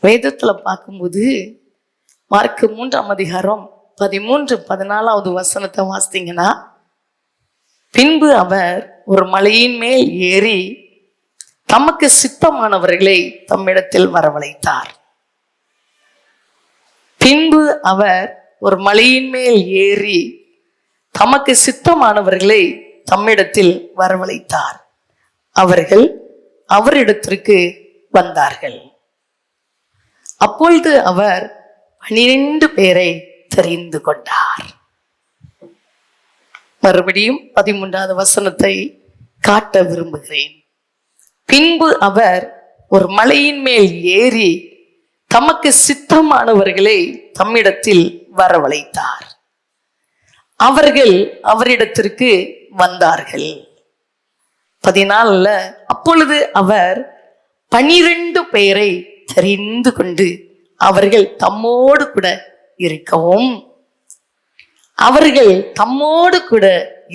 வேதத்துல பார்க்கும்போது மார்க்கு 3ஆம் அதிகாரம் 13-14 வசனத்தை வாசித்தீங்கன்னா, பின்பு அவர் ஒரு மலையின் மேல் ஏறி தமக்கு சித்தமானவர்களை தம்மிடத்தில் வரவழைத்தார். பின்பு அவர் ஒரு மலையின் மேல் ஏறி தமக்கு சித்தமானவர்களை தம்மிடத்தில் வரவழைத்தார். அவர்கள் அவரிடத்திற்கு வந்தார்கள். அப்பொழுது அவர் 12 பேரை தெரிந்து கொண்டார். மறுபடியும் 13வது வசனத்தை காட்ட விரும்புகிறேன். பின்பு அவர் ஒரு மலையின் மேல் ஏறி தமக்கு சித்தமானவர்களை தம்மிடத்தில் வரவழைத்தார். அவர்கள் அவரிடத்திற்கு வந்தார்கள். 14 அப்பொழுது அவர் 12 பேரை தெரிந்து கொண்டு அவர்கள் தம்மோடு கூட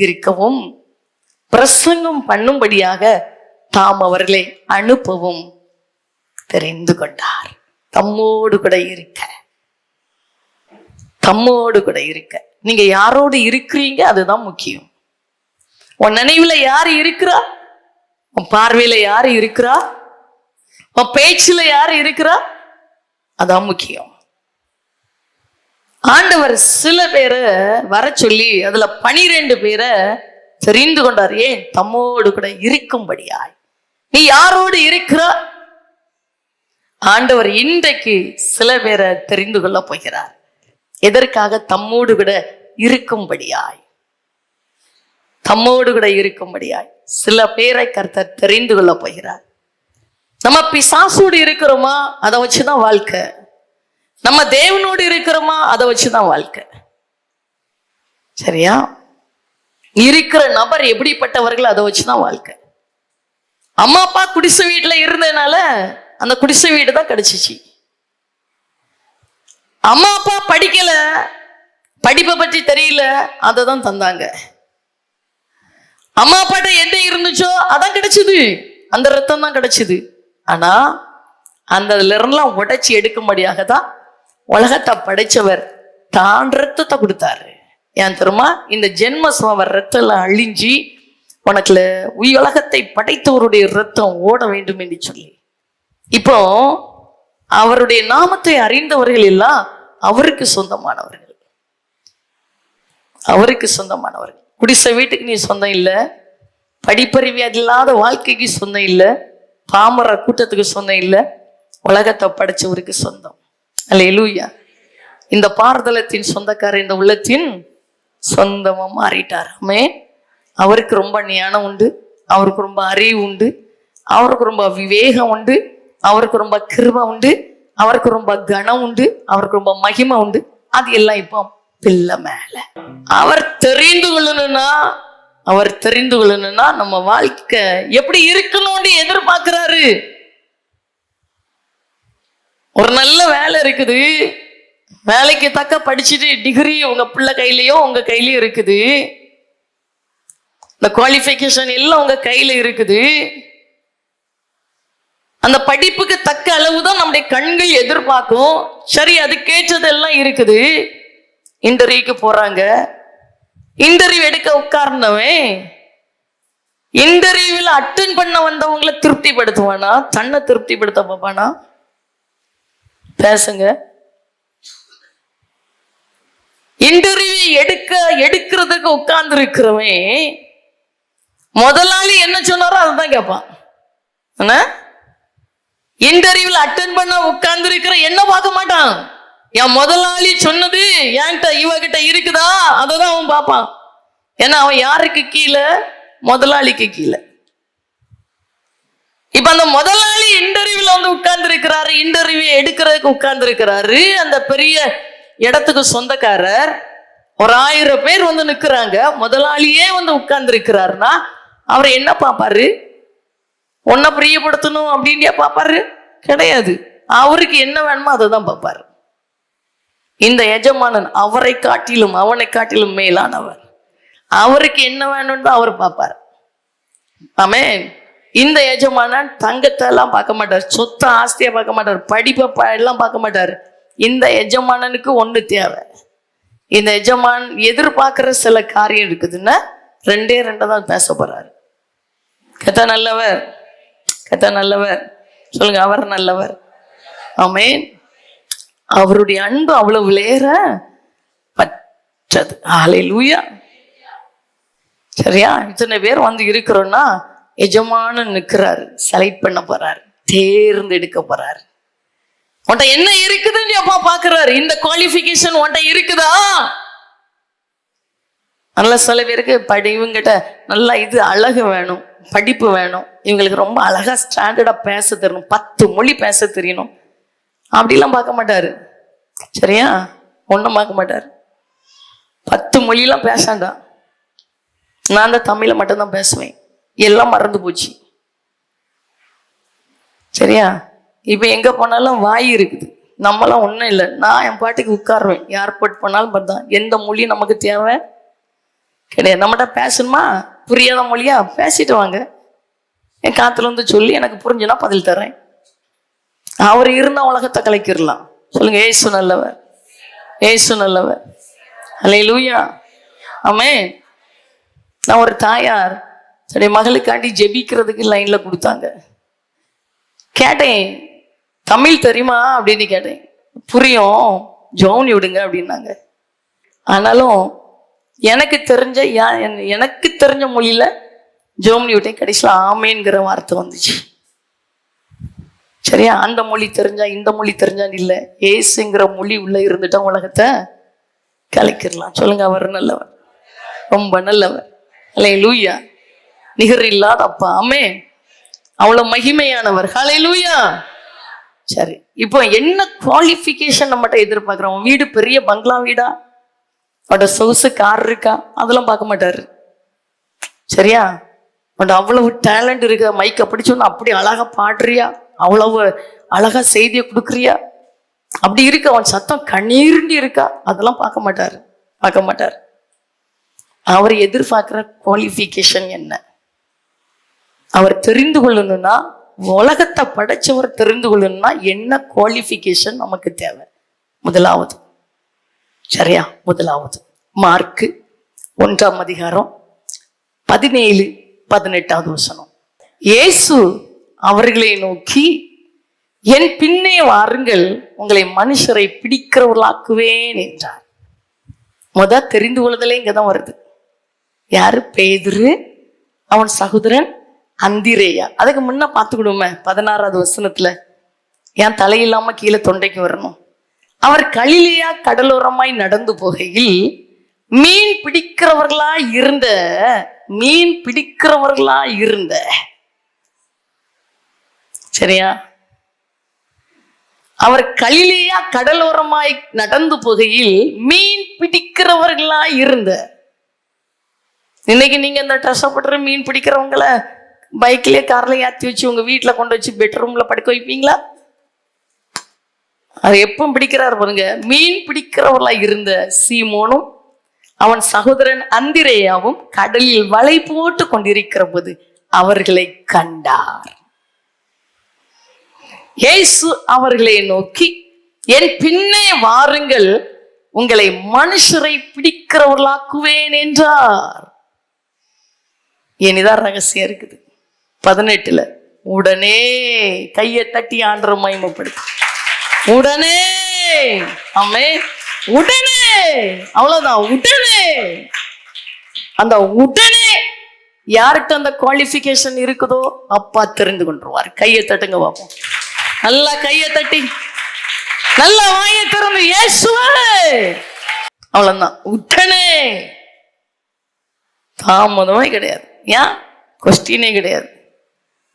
இருக்கவும் பிரசங்கம் பண்ணும்படியாக தாம் அவர்களை அனுப்பவும் தெரிந்து கொண்டார். தம்மோடு கூட இருக்க நீங்க யாரோடு இருக்கிறீங்க, அதுதான் முக்கியம். உன் நினைவுல யாரு இருக்கிறா, உன் பார்வையில யாரு இருக்கிறா, உன் பேச்சுல யாரு இருக்கிறா, அதான் முக்கியம். ஆண்டவர் சில பேரை வர சொல்லி அதுல 12 பேரை தெரிந்து கொண்டார். ஏன்? தம்மோடு கூட இருக்கும்படியாய். நீ யாரோடு இருக்கிற? ஆண்டவர் இன்றைக்கு சில பேரை தெரிந்து கொள்ள போகிறார். எதற்காக? தம்மோடு கூட இருக்கும்படியாய். சில பேரை கர்த்தர் தெரிந்து கொள்ள போகிறார். நம்ம பிசாசோடு இருக்கிறோமா, அதை வச்சுதான் வாழ்க்கை. நம்ம தேவனோடு இருக்கிறோமா, அதை வச்சுதான் வாழ்க்கை. சரியா? இருக்கிற நபர் எப்படிப்பட்டவர்கள், அதை வச்சுதான் வாழ்க்கை. அம்மா அப்பா குடிசை வீட்டுல இருந்ததுனால அந்த குடிசை வீடு தான் கிடைச்சிச்சு. அம்மா அப்பா படிக்கல, படிப்பை பற்றி தெரியல, அதை தான் தந்தாங்க. அம்மா அப்பாட்ட என்ன இருந்துச்சோ அதான் கிடைச்சது, அந்த ரத்தம் தான் கிடைச்சது. ஆனா அந்த இருந்தெல்லாம் உடைச்சி எடுக்கும்படியாக தான் உலகத்தை படைச்சவர் தான் ரத்தத்தை கொடுத்தாரு. ஏன் தெரியுமா? இந்த ஜென்மஸ்வர் ரத்தம் அழிஞ்சி உனக்குல உலகத்தை படைத்தவருடைய ரத்தம் ஓட வேண்டும் என்று சொல்லி. இப்போ அவருடைய நாமத்தை அறிந்தவர்கள் எல்லாம் அவருக்கு சொந்தமானவர்கள். குடிசை வீட்டுக்கு நீ சொந்தம் இல்லை, படிப்பறிவு இல்லாத வாழ்க்கைக்கு சொந்தம் இல்லை, பாமர கூட்டத்துக்கு சொந்தம் இல்லை, உலகத்தை படைச்சவருக்கு சொந்தம். அல்லேலூயா. இந்த பாரதலத்தின் சொந்தக்காரர் இந்த உள்ளத்தின் சொந்தமா மாறிட்டார். அவருக்கு ரொம்ப ஞானம் உண்டு, அவருக்கு ரொம்ப அறிவு உண்டு, அவருக்கு ரொம்ப விவேகம் உண்டு, அவருக்கு ரொம்ப கிருபை உண்டு, அவருக்கு ரொம்ப கனம் உண்டு, அவருக்கு ரொம்ப மகிமை உண்டு. அது எல்லாம் இப்போ பிள்ளை மேல. அவர் தெரிந்து கொள்ளணும்னா நம்ம வாழ்க்கை எப்படி இருக்கணும்னு எதிர்பார்க்கிறாரு. ஒரு நல்ல வேலை இருக்குது, வேலைக்கு தக்க படிச்சுட்டு டிகிரி உங்க பிள்ளை கையிலயோ உங்க கையிலயும் இருக்குது, இந்த குவாலிஃபிகேஷன் எல்லாம் உங்க கையில இருக்குது. அந்த படிப்புக்கு தக்க அளவுதான் நம்முடைய கண்கள் எதிர்பார்க்கும். சரி, அது கேட்டதெல்லாம் இருக்குது. இன்டர்வியூக்கு போறாங்க, இன்டர்வியூ எடுக்க உட்கார்ந்தவன் இன்டர்வியூவில் அட்டென்ட் பண்ண வந்தவங்களை திருப்திப்படுத்துவானா, தன்னை திருப்திப்படுத்த பார்ப்பானா? பேசுங்க. இன்டர்வியூ எடுக்கிறதுக்கு உட்கார்ந்து இருக்கிறவன் முதலாளி என்ன சொன்னாரோ அதுதான் கேட்பான். இன்டர்வியூல அட்டென்ட் பண்ண உட்கார்ந்து இருக்கிற என்ன பார்க்க மாட்டான். என் முதலாளி சொன்னது என்கிட்ட இவகிட்ட இருக்குதா, அததான் அவன் பார்ப்பான். ஏன்னா அவன் யாருக்கு கீழே? முதலாளிக்கு கீழே. இப்ப அந்த முதலாளி இன்டர்வியூல வந்து உட்கார்ந்து இருக்கிறாரு, இன்டர்வியூ எடுக்கிறதுக்கு உட்கார்ந்து இருக்கிறாரு. அந்த பெரிய இடத்துக்கு சொந்தக்காரர் ஒரு 1000 பேர் வந்து நிக்கிறாங்க, முதலாளியே வந்து உட்கார்ந்து இருக்கிறாருன்னா அவர் என்ன பார்ப்பாரு? உன்னை பிரியப்படுத்தணும் அப்படின்னு பார்ப்பாரு? கிடையாது. அவருக்கு என்ன வேணுமோ அதை தான் பார்ப்பாரு. இந்த எஜமானன் அவனை காட்டிலும் மேலானவர். அவருக்கு என்ன வேணும்னு தான் அவர் பார்ப்பார். ஆமென். இந்த எஜமானன் தங்கத்தை எல்லாம் பார்க்க மாட்டார், சொத்த ஆஸ்தியை பார்க்க மாட்டார், படிப்பை எல்லாம் பார்க்க மாட்டார். இந்த எஜமானனுக்கு ஒண்ணு தேவை. இந்த எஜமான் எதிர்பார்க்கிற சில காரியம் இருக்குதுன்னா ரெண்டே தான் பேச போறாரு. கர்த்தர் நல்லவர், கர்த்தர் நல்லவர். சொல்லுங்க, அவர் நல்லவர். ஆமென். அவருடைய அன்பு அவ்வளவு விளையற பற்றது. ஹல்லேலூயா. சரியா? இத்தனை பேர் வந்து இருக்கிறோம்னா எஜமானன் நிற்கிறாரு, செலக்ட் பண்ண போறாரு, தேர்ந்தெடுக்க போறாரு. உன்ட்ட என்ன இருக்குதுன்னு அப்பா பாக்குறாரு. இந்த குவாலிஃபிகேஷன் உன்ட்ட இருக்குதா? நல்லா சில பேருக்கு இவங்கிட்ட நல்லா இது அழகு வேணும், படிப்பு வேணும், இவங்களுக்கு ரொம்ப அழகா ஸ்டாண்டர்டா பேச தெரியணும், 10 மொழி பேச தெரியணும், அப்படிலாம் பார்க்க மாட்டாரு. சரியா? ஒன்றும் பார்க்க மாட்டாரு. 10 மொழிலாம் பேசாண்டா. நான் தான் தமிழை மட்டும்தான் பேசுவேன், எல்லாம் மறந்து போச்சு. சரியா? இப்போ எங்கே போனாலும் வாய் இருக்குது, நம்மளாம் ஒன்றும் இல்லை. நான் என் பாட்டுக்கு உட்காருவேன், ஏர்போர்ட் போனாலும் பார்த்தா எந்த மொழி நமக்கு தேவை கிடையாது. நம்மகிட்ட பேசணுமா, புரியாத மொழியா பேசிட்டு வாங்க, என் காத்துல வந்து சொல்லி எனக்கு புரிஞ்சுனா பதில் தரேன். அவர் இருந்தால் உலகத்தை கலைக்கிடலாம். சொல்லுங்க, ஏசு நல்லவர், ஏசு நல்லவர். அல்லேலூயா. ஆமென். நான் ஒரு தாயார் தன்னுடைய மகளுக்காண்டி ஜெபிக்கிறதுக்கு லைன்ல கொடுத்தாங்க. கேட்டேன், தமிழ் தெரியுமா அப்படின்னு கேட்டேன். புரியும், ஜோனி விடுங்க அப்படின்னாங்க. ஆனாலும் எனக்கு தெரிஞ்ச மொழியில ஜோம்னி விட்டேன். கடைசியில் ஆமேன்கிற வார்த்தை வந்துச்சு. சரியா? அந்த மொழி தெரிஞ்சா இந்த மொழி தெரிஞ்சான்னு இல்லை, ஏசுங்கிற மொழி உள்ள இருந்துட்டா உலகத்தை கலைக்கிடலாம். சொல்லுங்க, அவர் நல்லவர், ரொம்ப நல்லவர். அல்லேலூயா. நிகர் இல்லாத அப்பா. ஆமென். அவ்வளவு மகிமையானவர். ஹல்லேலூயா. சரி, இப்போ என்ன குவாலிஃபிகேஷன் நம்மகிட்ட எதிர்பார்க்கிறோம்? வீடு பெரிய பங்களா வீடா, அவட சொகுசு கார் இருக்கா, அதெல்லாம் பார்க்க மாட்டாரு. சரியா? அவன் அவ்வளவு டேலண்ட் இருக்கா, மைக்கை பிடிச்சோன்னு அப்படி அழகா பாடுறியா, அவ்வளவு அழகா செய்தியை கொடுக்குறியா, அப்படி இருக்கு, அவன் சத்தம் கண்ணீர்ண்டி இருக்கா, அதெல்லாம் பார்க்க மாட்டாரு, பார்க்க மாட்டார். அவர் எதிர்பார்க்கிற குவாலிஃபிகேஷன் என்ன? அவர் தெரிந்து கொள்ளணும்னா, உலகத்தை படைச்சவர் தெரிந்து கொள்ளணும்னா என்ன குவாலிஃபிகேஷன் நமக்கு தேவை? முதலாவது, சரியா? முதலாவது மார்க்கு 1ஆம் அதிகாரம் 17-18 வசனம். இயேசு அவர்களை நோக்கி, என் பின்னே வாருங்கள், உங்களை மனுஷரை பிடிக்கிறவர்களாக்குவேன் என்றார். தெரிந்து கொள்ளுதலே இங்கதான் வருது. யாரு? பேதுரு, அவன் சகோதரன் அந்திரேயா. அதுக்கு முன்ன பார்த்துக்கிடுவோமே 16வது வசனத்துல, ஏன் தலையில்லாம கீழே தொண்டைக்கு வரணும். அவர் கலிலேயா கடலோரமாய் நடந்து போகையில் மீன் பிடிக்கிறவர்களா இருந்த சரியா? அவர் கலிலேயா கடலோரமாய் நடந்து போகையில் மீன் பிடிக்கிறவர்களா இருந்த. இன்னைக்கு நீங்க இந்த கஷ்டப்படுற மீன் பிடிக்கிறவங்கள பைக்லயே கார்ல ஏற்றி வச்சு உங்க வீட்டுல கொண்டு வச்சு பெட்ரூம்ல படுக்க வைப்பீங்களா? அது எப்பவும் பிடிக்கிறாரு பாருங்க. மீன் பிடிக்கிறவர்களா இருந்த சீமோனும் அவன் சகோதரன் அந்திரேயாவும் கடலில் வலை போட்டு கொண்டிருக்கிற போது அவர்களை கண்டார். இயேசு அவர்களை நோக்கி, என் பின்னே வாருங்கள், உங்களை மனுஷரை பிடிக்கிறவர்களாக்குவேன் என்றார். இனிதான் ரகசியம் இருக்குது. 18 உடனே கையை தட்டி ஆண்டவரை மகிமைப்படுத்து. உடனே, ஆமென், உடனே, அவ்வளவுதான். உடனே, அந்த உடனே யார்கிட்ட அந்த குவாலிஃபிகேஷன் இருக்குதோ அப்பா தெரிந்து கொண்டுருவார். கையை தட்டுங்க பார்ப்போம். நல்லா கையை தட்டி, நல்லா வாயை திறந்து இயேசுவே, அவ்வளவுதான். உடனே, தாமதமே கிடையாது. ஏன்? கொஸ்டினே கிடையாது.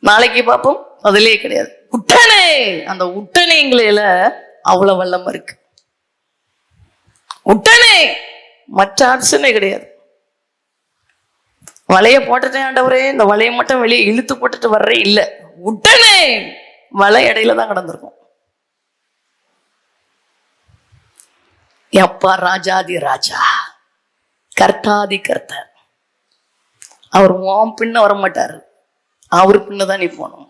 நாளைக்கு பார்ப்போம், பதிலே கிடையாது. உடனே, அந்த உடனேங்களேல அவ்வளவு வல்லமை இருக்கு. உடனே, மற்ற ஆப்ஷனே கிடையாது. வலைய போட்டுட்டேன் ஆண்டவரே, இந்த வலையை மட்டும் வெளியே இழுத்து போட்டுட்டு வர்றே இல்ல. உடனே வலை இடையில தான் கிடந்திருக்கும். அப்பா ராஜாதி ராஜா, கர்த்தாதி கர்த்தர். அவர் பின்ன வர மாட்டாரு, அவருக்குன்னதான் நீ போகணும்.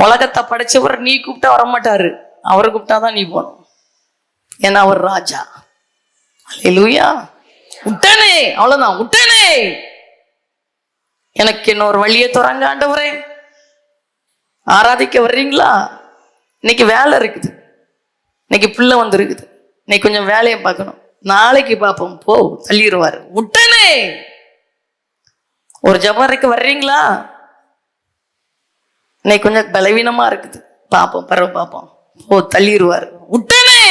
உலகத்தை படைச்சவர் நீ கூப்பிட்டா வரமாட்டாரு, அவரை கூப்பிட்டாதான் நீ போகணும். ஏன்னா அவர் ராஜா. அல்லேலூயா. விட்டனே, அவ்வளவுதான், விட்டனே. எனக்கு இன்னொரு வழியை தொடங்க ஆண்டவரே. ஆராதிக்க வர்றீங்களா? இன்னைக்கு வேலை இருக்குது, இன்னைக்கு பிள்ளை வந்துருக்குது, இன்னைக்கு கொஞ்சம் வேலையை பார்க்கணும், நாளைக்கு பார்ப்போம், போ தள்ளிடுவாரு. விட்டனே. ஒரு ஜபருக்கு வர்றீங்களா? இன்னைக்கு கொஞ்சம் பலவீனமா இருக்குது, பார்ப்போம், பரவ பார்ப்போம், போ தள்ளிடுவாரு. விட்டனே.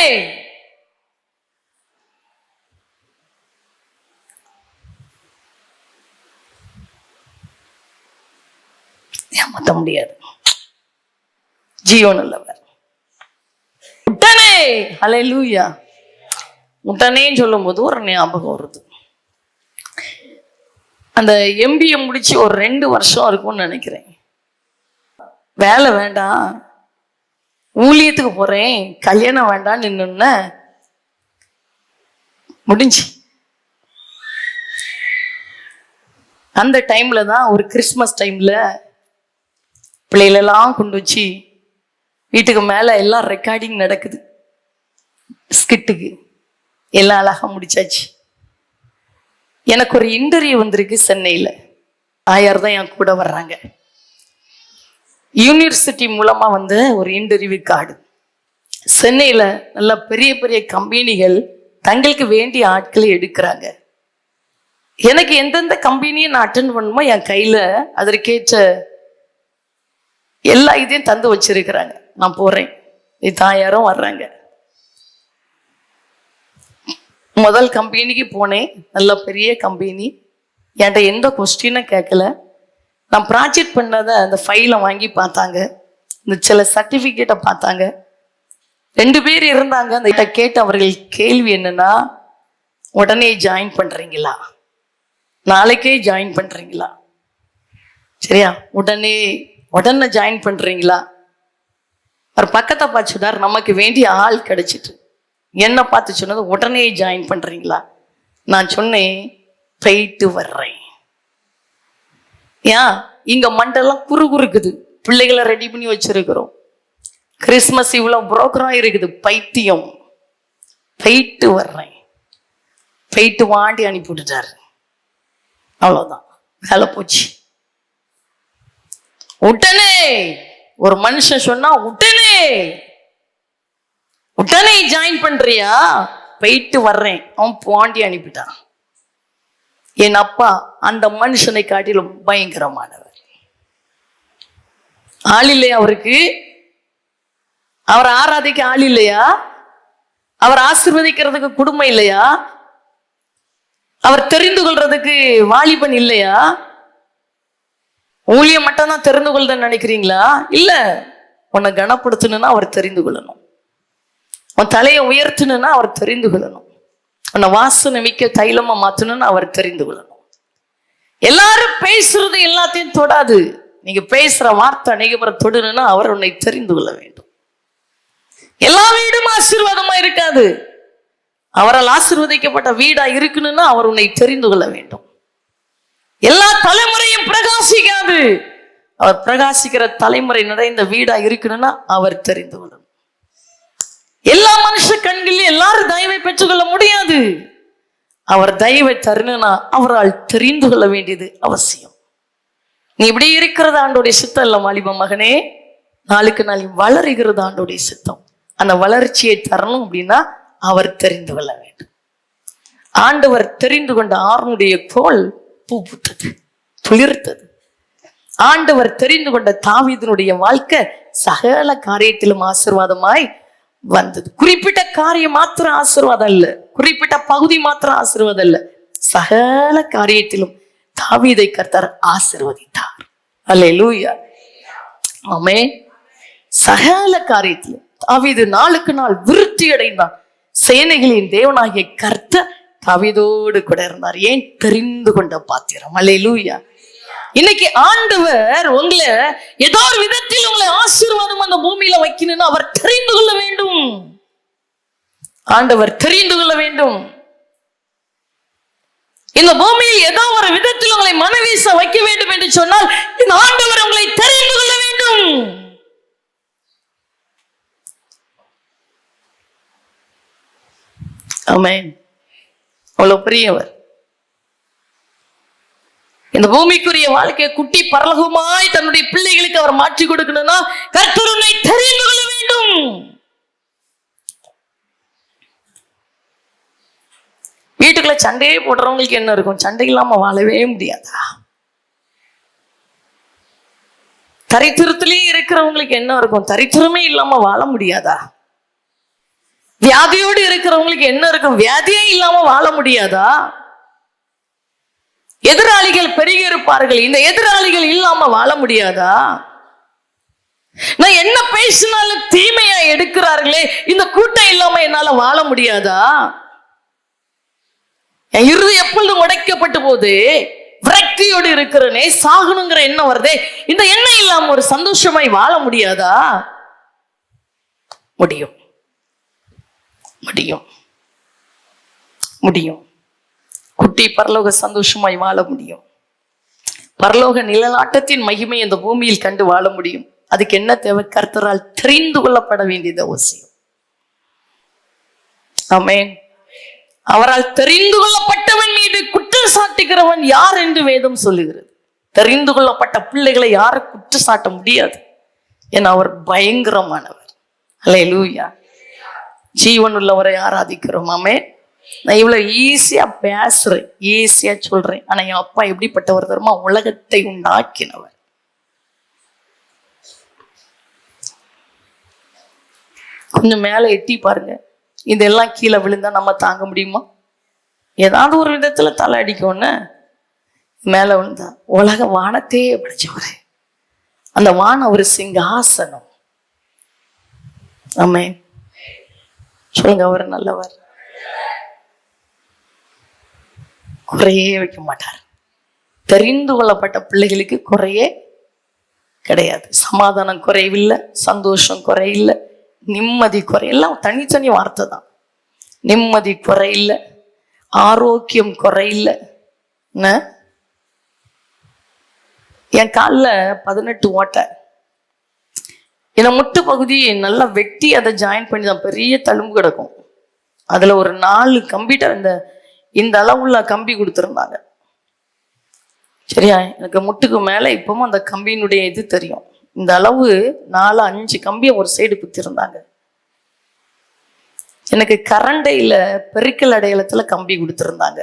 ஏமாத்த முடியாது. ஜீவன் உள்ளவர். உடனே ஹல்லேலூயா. உடனேன்னு சொல்லும் போது ஒரு ஞாபகம் வருது. அந்த MBA முடிச்சு ஒரு 2 வருஷம் இருக்கும்னு நினைக்கிறேன். வேலை வேண்டாம், ஊழியத்துக்கு போறேன், கல்யாணம் வேண்டாம் நின்னுன்னா முடிஞ்சு. அந்த டைம்ல தான் ஒரு கிறிஸ்மஸ் டைம்ல பிள்ளைகளெல்லாம் கொண்டு வச்சு வீட்டுக்கு மேலே எல்லாம் ரெக்கார்டிங் நடக்குது. ஸ்கிட்டுக்கு எல்லாம் அழகா முடிச்சாச்சு. எனக்கு ஒரு இன்டர்வியூ வந்திருக்கு சென்னையில். ஆயார் தான் என் கூட வர்றாங்க. யூனிவர்சிட்டி மூலமா வந்து ஒரு இன்டர்வியூ கார்டு. சென்னையில் நல்ல பெரிய பெரிய கம்பெனிகள் தங்களுக்கு வேண்டிய ஆட்களை எடுக்கிறாங்க. எனக்கு எந்தெந்த கம்பெனியை நான் அட்டென்ட் பண்ணுமோ என் கையில அதற்கேற்ற எல்லா இதையும் தந்து வச்சிருக்கிறாங்க. நான் போறேன், தாயாரும் வர்றாங்க. முதல் கம்பெனிக்கு போனேன், நல்ல பெரிய கம்பெனி. என்கிட்ட எந்த கொஸ்டினும் கேட்கல. நான் ப்ராஜெக்ட் பண்ணதை அந்த ஃபைலை வாங்கி பார்த்தாங்க, இந்த சில சர்டிஃபிகேட்டை பார்த்தாங்க. 2 பேர் இருந்தாங்க. அந்த கேட்ட அவர்கள் கேள்வி என்னன்னா, உடனே ஜாயின் பண்றீங்களா, நாளைக்கே ஜாயின் பண்றீங்களா, சரியா, உடனே ஜாயின் பண்றீங்களா? அவர் பக்கத்தை பார்த்து சொன்னார், நமக்கு வேண்டிய ஆள் கிடைச்சிட்டு. என்ன பார்த்து சொன்னது, உடனே ஜாயின் பண்றீங்களா? நான் சொன்னேன், போயிட்டு வர்றேன். ஏன் இங்க மண்டெல்லாம் குறுகுறுக்குது, பிள்ளைகளை ரெடி பண்ணி வச்சிருக்கிறோம், கிறிஸ்மஸ் இவ்வளவு புரோக்கரா இருக்குது, பைத்தியம், போயிட்டு வர்றேன், போயிட்டு வாண்டி அனுப்பி விட்டுட்டாரு. அவ்வளவுதான், வேலை போச்சு. உடனே ஒரு மனுஷன் சொன்னா, உடனே ஜாயின் பண்றியா? போயிட்டு வர்றேன். அவன் பாண்டி அனுப்பிட்டான். என் அப்பா அந்த மனுஷனை காட்டிலும் பயங்கரமானவர். ஆள் இல்லையா அவருக்கு? அவர் ஆராதிக்க ஆள் இல்லையா? அவர் ஆசீர்வதிக்கிறதுக்கு குடும்பம் இல்லையா? அவர் தெரிந்து கொள்றதுக்கு வாலிபன் இல்லையா? ஊழியம் மட்டும் தான் தெரிந்து கொள்ளுன்னு நினைக்கிறீங்களா? இல்ல, உன்னை கனப்படுத்தணும்னா அவர் தெரிந்து கொள்ளணும். உன் தலையை உயர்த்தணும்னா அவர் தெரிந்து கொள்ளணும். உன்னை வாசனை மிக்க தைலமா மாத்தணும்னு அவர் தெரிந்து கொள்ளணும். எல்லாரும் பேசுறது எல்லாத்தையும் தொடாது. நீங்க பேசுற வார்த்தை அநேகமுறை தொடணும்னா அவர் உன்னை தெரிந்து கொள்ள வேண்டும். எல்லா வீடும் ஆசீர்வாதமா இருக்காது. அவரால் ஆசீர்வதிக்கப்பட்ட வீடா இருக்கணும்னா அவர் உன்னை தெரிந்து கொள்ள வேண்டும். எல்லா தலைமுறையும் பிரகாசிக்காது. அவர் பிரகாசிக்கிற தலைமுறை நிறைந்த வீடா இருக்கணும்னா அவர் தெரிந்து கொள்ளணும். எல்லா மனுஷ கண்களிலும் எல்லாரும் தயவை பெற்றுக்கொள்ள முடியாது. அவர் தயவை தரணும்னா அவரால் தெரிந்து கொள்ள வேண்டியது அவசியம். நீ இப்படி இருக்கிறது ஆண்டோடைய சித்தம் இல்ல வாலிப மகனே. நாளுக்கு நாள் வளருகிறது ஆண்டோடைய சித்தம். அந்த வளர்ச்சியை தரணும் அப்படின்னா அவர் தெரிந்து கொள்ள வேண்டும். ஆண்டவர் தெரிந்து கொண்ட ஆறுனுடைய கோல் பூ பூத்தது, துளிர்த்தது. ஆண்டவர் தெரிந்து கொண்ட தாவீதினுடைய வாழ்க்கை சகல காரியத்திலும் ஆசீர்வாதமாய் வந்தது. குறிப்பிட்ட காரியம் மாத்திரம் ஆசீர்வாதம் இல்ல, குறிப்பிட்ட பகுதி மாத்திரம் ஆசீர்வாதம் இல்ல, சகல காரியத்திலும் தாவீதை கர்த்தர் ஆசீர்வதித்தார். அல்லேலூயா, ஆமென். சகல காரியத்திலும் தாவீது நாளுக்கு நாள் விருத்தி அடைந்தான். சேனைகளின் தேவனாகிய கர்த்தர் தாவீதோடு கூட இருந்தார். ஏன்? தெரிந்து கொண்ட பாத்திரம். அல்லேலூயா. இன்னைக்கு ஆண்டவர் உங்களை ஏதோ ஒரு விதத்தில் உங்களை ஆசீர்வாதம் அந்த பூமியில வைக்கணும்னு அவர் தெரிந்து கொள்ள வேண்டும். ஆண்டவர் தெரிந்து கொள்ள வேண்டும். இந்த பூமியில் ஏதோ ஒரு விதத்தில் உங்களை மனவீச வைக்க வேண்டும் என்று சொன்னால் இந்த ஆண்டவர் உங்களை தெரிந்து கொள்ள வேண்டும். ஆமென். அவ்வளவு பெரியவர். இந்த பூமிக்குரிய வாழ்க்கையை குட்டி பரலகுமாய் தன்னுடைய பிள்ளைகளுக்கு அவர் மாற்றி கொடுக்கணும்னா கர்த்தர் உன்னை தெரிந்து கொள்ள வேண்டும். வீட்டுக்குள்ள சண்டையே போடுறவங்களுக்கு என்ன இருக்கும்? சண்டை இல்லாம வாழவே முடியாதா? தரித்திரத்திலேயே இருக்கிறவங்களுக்கு என்ன இருக்கும்? தரித்திரமே இல்லாம வாழ முடியாதா? வியாதியோடு இருக்கிறவங்களுக்கு என்ன இருக்கும்? வியாதியே இல்லாம வாழ முடியாதா? எதிராளிகள் பெருகி இருப்பார்கள், இந்த எதிராளிகள் இல்லாம வாழ முடியாதா? நான் என்ன பேசினாலும் தீமையா எடுக்கிறார்களே, இந்த கூட்டம் இல்லாம என்னால வாழ முடியாதா? என் இறுதி எப்பொழுதும் உடைக்கப்பட்டு போது விரக்தியோடு இருக்கிறனே, சாகணுங்கிற எண்ணம் வருதே, இந்த எண்ணம் இல்லாம ஒரு சந்தோஷமாய் வாழ முடியாதா? முடியும், முடியும், முடியும். குட்டி பரலோக சந்தோஷமாய் வாழ முடியும். பரலோக நிழலாட்டத்தின் மகிமை இந்த பூமியில் கண்டு வாழ முடியும். அதுக்கு என்ன தேவை? கர்த்தரால் தெரிந்து கொள்ளப்பட வேண்டியது அவசியம். ஆமென். அவரால் தெரிந்து கொள்ளப்பட்டவன் மீது குற்றம் சாட்டுகிறவன் யார் என்று வேதம் சொல்லுகிறது. தெரிந்து கொள்ளப்பட்ட பிள்ளைகளை யாரும் குற்றம் சாட்ட முடியாது. ஏன்னா அவர் பயங்கரமானவர். அல்லேலூயா. ஜீவன் உள்ளவரை ஆராதிக்கிறோம். ஆமென். நான் இவ்வளவு ஈஸியா பேசுறேன், ஈஸியா சொல்றேன். ஆனா என் அப்பா எப்படிப்பட்டவர் தெரியுமா? உலகத்தை உண்டாக்கினவர். கொஞ்சம் மேல எட்டி பாருங்க. இதெல்லாம் கீழே விழுந்தா நம்ம தாங்க முடியுமா? ஏதாவது ஒரு விதத்துல தலை அடிக்கும்னு மேல விழுந்தா. உலக வானத்தையே படைச்சவரு. அந்த வானம் ஒரு சிங்காசனம். ஆமென். சொல்லுங்க, அவர் நல்லவர். குறையே வைக்க மாட்டார். தெரிந்து கொள்ளப்பட்ட பிள்ளைகளுக்கு குறையே கிடையாது. சமாதானம் குறைவில்லை, சந்தோஷம் குறையில்லை, நிம்மதி குறையெல்லாம் தனித்தனி வார்த்தை தான். நிம்மதி குறையில்லை, ஆரோக்கியம் குறையில்லை. என் காலில் 18 ஓட்டை. என்னை முட்டு பகுதி நல்லா வெட்டி அதை ஜாயின் பண்ணி தான் பெரிய தழும்பு கிடக்கும். அதுல ஒரு 4 கம்பிட்ட இந்த அளவுள்ள கம்பி கொடுத்துருந்தாங்க. சரியா? எனக்கு முட்டுக்கு மேல இப்பவும் அந்த கம்பியினுடைய இது தெரியும். இந்த அளவு 4-5 கம்பியை ஒரு சைடு குத்திருந்தாங்க. எனக்கு கரண்டையில பெருக்கல் அடையாளத்துல கம்பி கொடுத்துருந்தாங்க.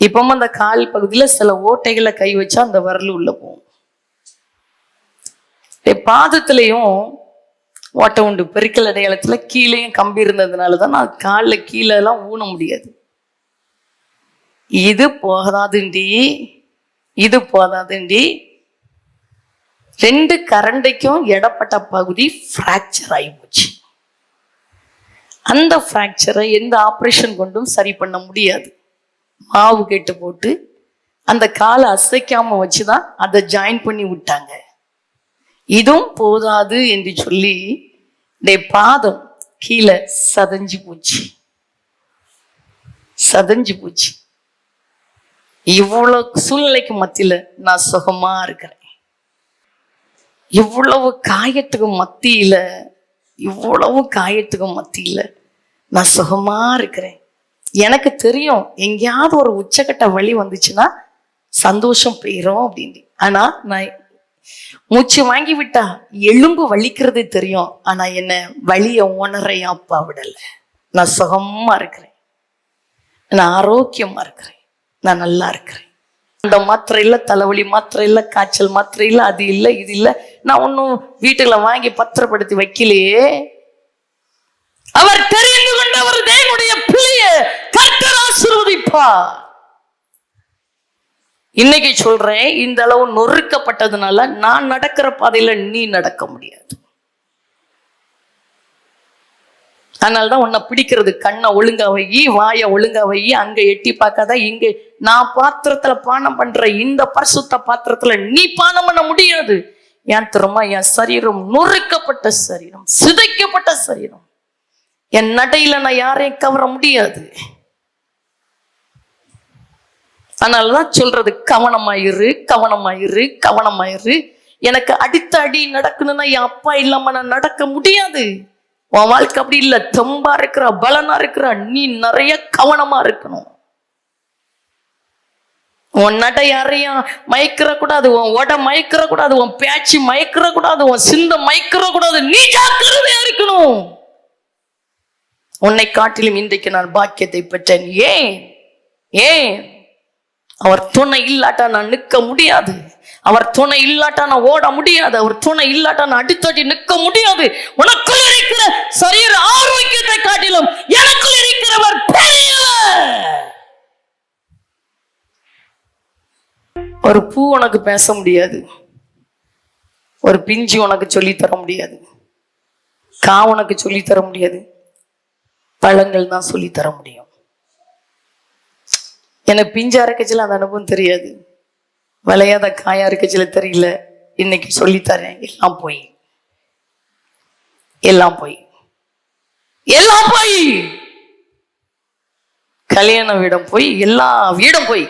இப்பவும் அந்த கால் பகுதியில சில ஓட்டைகளை கை வச்சா அந்த விரல் உள்ள போகும். பாதத்திலையும் ஓட்டை உண்டு. பெருக்கல் அடையாளத்துல கீழேயும் கம்பி இருந்ததுனாலதான் நான் காலில் கீழே எல்லாம் ஊன முடியாது. இது போதாதுண்டி, இது போதாதுண்டி, 2 கரண்டைக்கும் இடப்பட்ட பகுதி பிராக்சர் ஆகி போச்சு. அந்த பிராக்சரை எந்த ஆப்ரேஷன் கொண்டும் சரி பண்ண முடியாது. மாவு கெட்டு போட்டு அந்த காலை அசைக்காம வச்சுதான் அதை ஜாயின் பண்ணி விட்டாங்க. இதுவும் போதாது என்று சொல்லி பாதம் கீழே சதஞ்சு போச்சு, சதஞ்சு போச்சு. இவ்வளவு சூழ்நிலைக்கு மத்தியில நான் சுகமா இருக்கிறேன். இவ்வளவு காயத்துக்கு மத்தியில, இவ்வளவு காயத்துக்கு மத்தியில நான் சுகமா இருக்கிறேன். எனக்கு தெரியும் எங்கேயாவது ஒரு உச்சக்கட்ட வலி வந்துச்சுன்னா சந்தோஷம் போயிரும் அப்படின்னு. ஆனா நான் மூச்சு வாங்கி விட்டா எலும்பு வலிக்கிறது தெரியும். ஆனா என்ன வலிய உணர அப்பா விடல. நான் சுகமா இருக்கிறேன், நான் ஆரோக்கியமா இருக்கிறேன், நான் நல்லா இருக்கிறேன். அந்த மாத்திரை இல்லை, தலைவலி மாத்திரை இல்லை, காய்ச்சல் மாத்திரை இல்லை, அது இல்லை இது இல்லை. நான் ஒன்னும் வீட்டுல வாங்கி பத்திரப்படுத்தி வைக்கலையே. அவர் தெரிந்து கொண்டவர் தேவனுடைய பிள்ளைய கர்த்தர் ஆசீர்வதிப்பார். இன்னைக்கு சொல்றேன், இந்த அளவு நொறுக்கப்பட்டதுனால நான் நடக்கிற பாதையில நீ நடக்க முடியாது. அதனாலதான் உன்னை பிடிக்கிறது. கண்ணை ஒழுங்கா வை, வாய ஒழுங்கா வை, அங்க எட்டி பார்க்காத. இங்க நான் பாத்திரத்துல பானம் பண்ற இந்த பரிசுத்த பாத்திரத்துல நீ பானம் பண்ண முடியாது. ஏன் தெரியுமா? என் சரீரம் நொறுக்கப்பட்ட சரீரம், சிதைக்கப்பட்ட சரீரம். என் நடையில நான் யாரையும் கவர முடியாது. அதனாலதான் சொல்றது, கவனமாயிரு, கவனமாயிரு, கவனமாயிரு. எனக்கு அடித்த அடி நடக்கணும்னா என் அப்பா இல்லாம நான் நடக்க முடியாது. உன் வாழ்க்கை அப்படி இல்லை. தெம்பா இருக்கிற, பலனா இருக்கிற, நீ நிறைய கவனமா இருக்கணும். உன் நட யாரையும் மயக்கிற கூடாது, உன் உட மயக்கிற கூடாது, உன் பேச்சு மயக்கிற கூடாது, உன் சிந்த மயக்கிற கூடாது. நீ ஜாக்கிரதையா இருக்கணும். உன்னை காட்டிலும் இன்றைக்கு நான் பாக்கியத்தை பெற்றேன். ஏன் ஏன் அவர் துணை இல்லாட்டா நான் நிற்க முடியாது. அவர் துணை இல்லாட்டா நான் ஓட முடியாது. அவர் துணை இல்லாட்டா நான் அடித்தடி நிற்க முடியாது. உனக்குள் இருக்கிற சரீர ஆரோக்கியத்தை காட்டிலும் எனக்குள் இருக்கிறவர் பெரியவர். ஒரு பூ உனக்கு பேச முடியாது, ஒரு பிஞ்சு உனக்கு சொல்லித்தர முடியாது, உனக்கு சொல்லித்தர முடியாது, பழங்கள் தான் சொல்லித்தர முடியும். எனக்கு பிஞ்சா இருக்கச்சில அந்த அனுபவம் தெரியாது, விளையாத காயா இருக்கச்சில தெரியல. இன்னைக்கு சொல்லித்தரேன். எல்லாம் போய் எல்லாம் போய் எல்லாம் போய் கல்யாண வீடம் போய், எல்லா வீடும் போய்.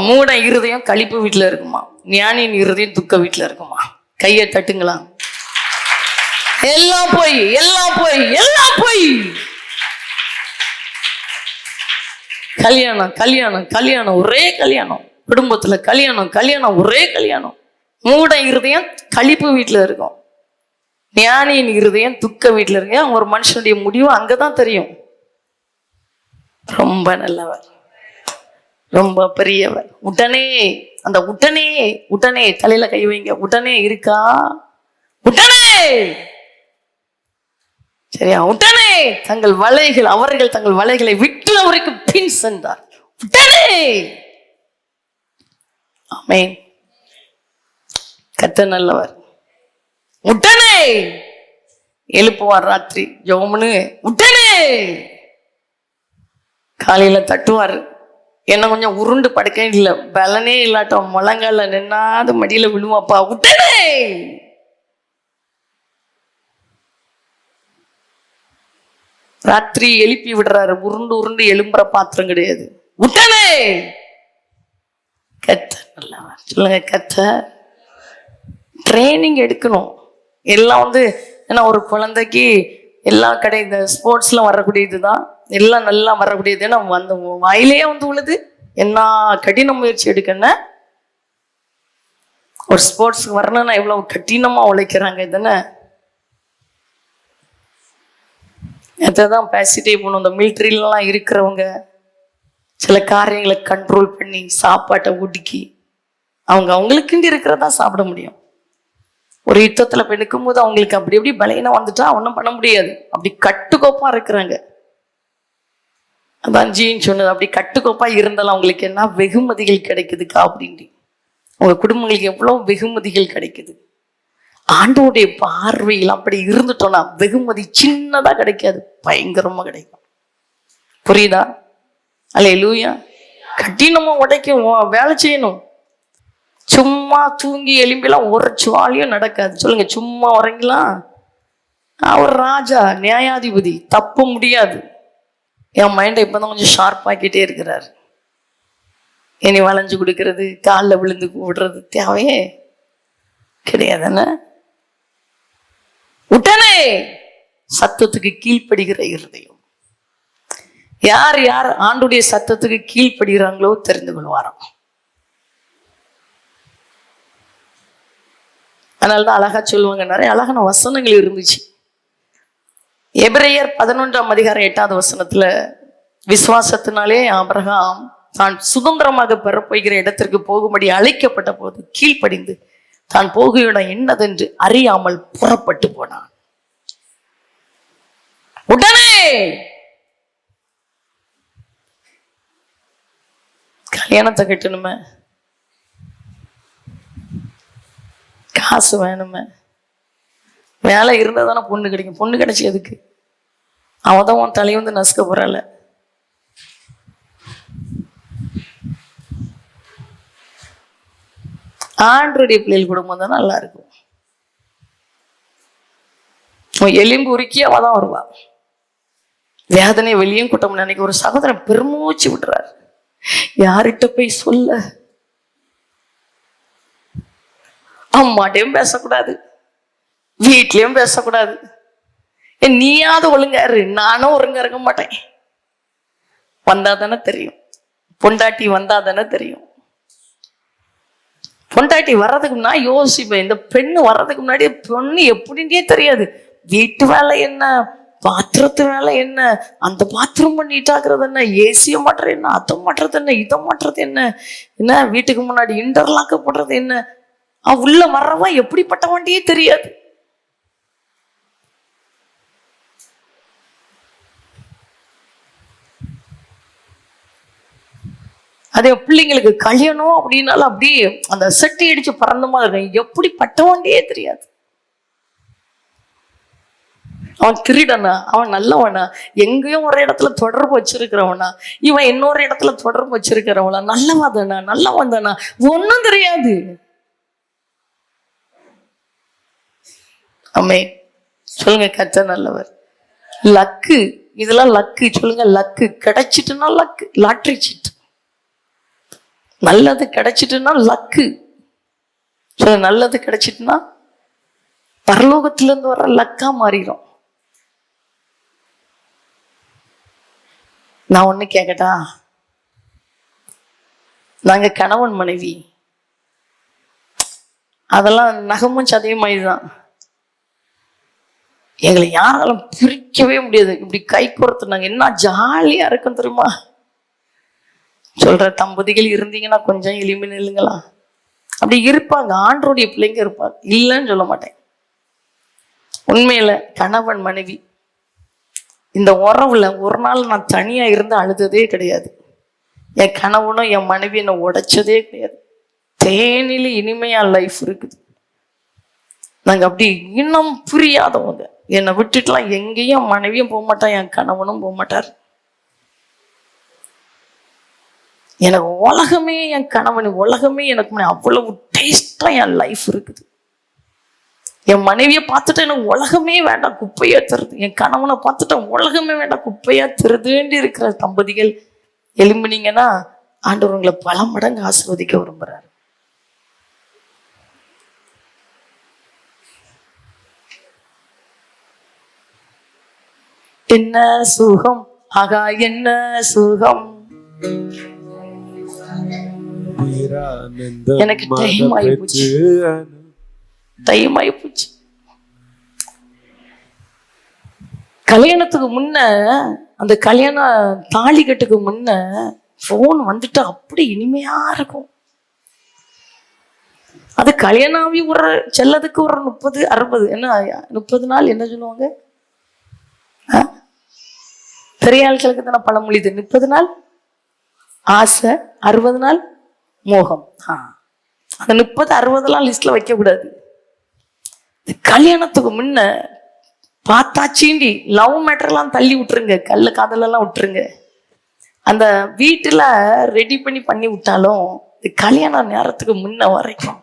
மூட இருதயம் களிப்பு வீட்டுல இருக்குமா, ஞானியின் இருதயம் துக்க வீட்டுல இருக்குமா? கையை தட்டுங்களா. எல்லாம் போய் எல்லாம் போய் எல்லாம் போய். கல்யாணம் கல்யாணம் கல்யாணம், ஒரே கல்யாணம். குடும்பத்துல கல்யாணம் கல்யாணம், ஒரே கல்யாணம். மூட இருதயம் களிப்பு வீட்டுல இருக்கும், ஞானியின் இருதயம் துக்க வீட்டுல இருக்கு. ஒரு மனுஷனுடைய முடிவு அங்கதான் தெரியும். ரொம்ப நல்லவர், ரொம்ப பெரியவர். உடனே அந்த உடனே உடனே தலையில கை வைங்க. உடனே இருக்கா? உடனே சரியா? உடனே தங்கள் வலைகள், அவர்கள் தங்கள் வலைகளை விட்டு அவருக்கு பின் சென்றார். உடனே. ஆமென். கர்த்தர் நல்லவர். உடனே எழுப்புவார். ராத்திரி ஜெபம்னு உடனே காலையில தட்டுவார். என்ன கொஞ்சம் உருண்டு படுக்க இல்லை, பலனே இல்லாட்டம் முழங்கால நின்னாது மடியில விழுவாப்பா. உடனே ராத்திரி எழுப்பி விடுறாரு. உருண்டு உருண்டு எழும்புற பாத்திரம் கிடையாது. உடனே. கர்த்தர் நல்லவர். சொல்லுங்க, கர்த்தர். ட்ரைனிங் எடுக்கணும். எல்லாம் ஏன்னா ஒரு குழந்தைக்கு எல்லாம் இந்த ஸ்போர்ட்ஸ்லாம் வரக்கூடிய இதுதான், எல்லாம் நல்லா வரக்கூடியது. ஏன்னா வாயிலேயே உள்ளது. என்ன கடின முயற்சி எடுக்கணும். ஒரு ஸ்போர்ட்ஸுக்கு வரணும்னா எவ்வளவு கடினமா உழைக்கிறாங்க. இதுன்னு அதான் பேசிட்டே போகணும். இந்த மிலிட்ரிலாம் இருக்கிறவங்க சில காரியங்களை கண்ட்ரோல் பண்ணி சாப்பாட்டை ஒடுக்கி அவங்களுக்குண்டு இருக்கிறதா சாப்பிட முடியும். ஒரு யுத்தத்துல போய் நிற்கும் போது அவங்களுக்கு அப்படி எப்படி பலையினம் வந்துட்டா ஒன்றும் பண்ண முடியாது. அப்படி கட்டுக்கோப்பா இருக்கிறாங்க. அதான் ஜீன்னு சொன்னது. அப்படி கட்டுக்கோப்பா இருந்தாலும் அவங்களுக்கு என்ன வெகுமதிகள் கிடைக்குதுக்கா அப்படின்ட்டு. உங்க குடும்பங்களுக்கு எவ்வளவு வெகுமதிகள் கிடைக்குது. ஆண்டோடைய பார்வையில் அப்படி இருந்துட்டோம்னா வெகுமதி சின்னதா கிடைக்காது, பயங்கரமா கிடைக்கும். புரியுதா? அல்லேலூயா. கடினமா உடைக்கும், வேலை செய்யணும். சும்மா தூங்கி எலும்பிலாம் ஒரு சுவாலியும் நடக்காது. சொல்லுங்க, சும்மா உறங்கலாம். அவர் ராஜா, நியாயாதிபதி, தப்ப முடியாது. என் மைண்டை இப்பதான் கொஞ்சம் ஷார்ப் ஆக்கிட்டே இருக்கிறார். இனி வளைஞ்சு கொடுக்கறது, காலில் விழுந்து விடுறது தேவையே கிடையாதுன்னு. உடனே சத்தத்துக்கு கீழ்ப்படுகிற இருதயம். யார் யார் ஆண்டுடைய சத்தத்துக்கு கீழ்ப்படுகிறாங்களோ தெரிந்து கொள்வாராம். அதனாலதான் அழகா சொல்லுவாங்க. நிறைய அழகான வசனங்கள் இருந்துச்சு. எபிரேயர் 11:8 விசுவாசத்தினாலே ஆபிரகாம் தான் சுதந்திரமாக பெறப்போகிற இடத்திற்கு போகும்படி அழைக்கப்பட்ட போது கீழ்ப்படிந்து தான் போகும் இடம் என்னதென்று அறியாமல் புறப்பட்டு போனான். உடனே கல்யாணத்தை கட்டணுமே, காசு வேணுமே, வேலை இருந்தா தானே பொண்ணு கிடைக்கும். பொண்ணு கிடைச்சி எதுக்கு? அவதான் உன் தலையை நசுக்க போறாள். ஆண்டருடைய பிள்ளைகள் குடும்பம் தான் நல்லா இருக்கும். எலும்பு உருக்கி அவதான் வருவா. வேதனை வெளியும் கூட்டம். அன்னைக்கு ஒரு சகோதரன் பெருமூச்சு விட்டுறாரு. யார்கிட்ட போய் சொல்ல? அம்மாட்டையும் பேசக்கூடாது, வீட்லயும் பேசக்கூடாது. நீயாவது ஒழுங்கா இரு, நானும் ஒழுங்கா இருக்க மாட்டேன். வந்தா தானே தெரியும், பொண்டாட்டி வந்தா தானே தெரியும். பொண்டாட்டி வர்றதுக்கு முன்னாடி யோசிப்பேன், இந்த பெண்ணு வர்றதுக்கு முன்னாடி பொண்ணு எப்படின்னே தெரியாது. வீட்டு வேலை என்ன, பாத்திரத்து வேலை என்ன, அந்த பாத்திரம் பண்ணிட்டாக்குறது என்ன, ஏசிய மாட்டுறது என்ன, அதை மாட்டுறது என்ன, இதை மாட்டுறது என்ன, என்ன வீட்டுக்கு முன்னாடி இன்டர்லாக்க போடுறது என்ன, உள்ள வர்றவா எப்படிப்பட்ட வண்டியே தெரியாது. அதே பிள்ளைங்களுக்கு கல்யாணம் அப்படின்னாலும் அப்படியே அந்த செட்டி அடிச்சு பறந்த மாதிரி இருக்கும், எப்படி பட்டவண்டியே தெரியாது. அவன் திருடனா, அவன் நல்லவனா, எங்கேயும் ஒரு இடத்துல தொடர்பு வச்சிருக்கிறவனா, இவன் இன்னொரு இடத்துல தொடர்பு வச்சிருக்கிறவனா, நல்லவதானா நல்லவன் தானா ஒன்னும் தெரியாது. அம்மே சொல்லுங்க, கர்த்தர் நல்லவர். லக்கு, இதெல்லாம் லக்கு. சொல்லுங்க, லக்கு கிடைச்சிட்டுனா லக்கு, லாட்ரி சீட்டு. நல்லது கிடைச்சிட்டுனா லக்கு. நல்லது கிடைச்சிட்டுனா பரலோகத்துல இருந்து வர்ற லக்கா மாறிடும். நான் ஒண்ணு கேட்கட்டா? நாங்க கணவன் மனைவி, அதெல்லாம் நகமும் சதையும் மாதிரிதான். எங்களை யாராலும் பிரிக்கவே முடியாது. இப்படி கை கோர்த்து நாங்க என்ன ஜாலியா இருக்கும் தெரியுமா? சொல்ற தம்பதிகள் இருந்தீங்கன்னா கொஞ்சம் எளிமை நில்லுங்களா. அப்படி இருப்பாங்க, ஆண்டருடைய பிள்ளைங்க இருப்பாங்க, இல்லைன்னு சொல்ல மாட்டேன். உண்மையில கணவன் மனைவி இந்த உறவுல ஒரு நாள் நான் தனியா இருந்து அழுததே கிடையாது. என் கணவனும் என் மனைவி என்னை உடைச்சதே கிடையாது. தேனில இனிமையா லைஃப் இருக்குது. நாங்க அப்படி இன்னும் புரியாதவங்க. என்னை விட்டுட்டுலாம் எங்கேயும் மனைவியும் போக மாட்டான், என் கணவனும் போக மாட்டார். எனக்கு உலகமே என் கணவன், உலகமே எனக்கு அவ்வளவு டேஸ்டா என் லைஃப் இருக்குது. என் மனைவியை பார்த்துட்டு எனக்கு உலகமே வேண்டாம், குப்பையா தருது. என் கணவனை பார்த்துட்டு உலகமே வேண்டாம், குப்பையா தருதுன்னு இருக்கிற தம்பதிகள் எழும்பினீங்கன்னா ஆண்டவர் உங்களை பல மடங்கு ஆசீர்வதிக்க விரும்புறாரு. என்ன சுகம், ஆகா என்ன சுகம். எனக்கு டைம் ஆயிப்போச்சு, டைம் ஆயிப்போச்சு. கல்யாணத்துக்கு முன்ன, அந்த கல்யாண தாலி கட்டுக்கு முன்ன போன் வந்துட்டு அப்படி இனிமையா இருக்கும். அது கல்யாணாவி ஒரு செல்லதுக்கு ஒரு 30-60 என்ன 30 நாள் என்ன சொல்லுவாங்க, பெரிய ஆட்களுக்கு தானே பழமொழி இது. 30 நாள் ஆசை, 60 நாள் மோகம். அந்த 30-60 லிஸ்ட்ல வைக்க கூடாது. கல்யாணத்துக்கு முன்ன பார்த்தாச்சீண்டி லவ் மேட்டர்லாம் தள்ளி விட்டுருங்க, கல்ல காதலெல்லாம் விட்டுருங்க. அந்த வீட்டுல ரெடி பண்ணி விட்டாலும் கல்யாண நேரத்துக்கு முன்ன வரைக்கும்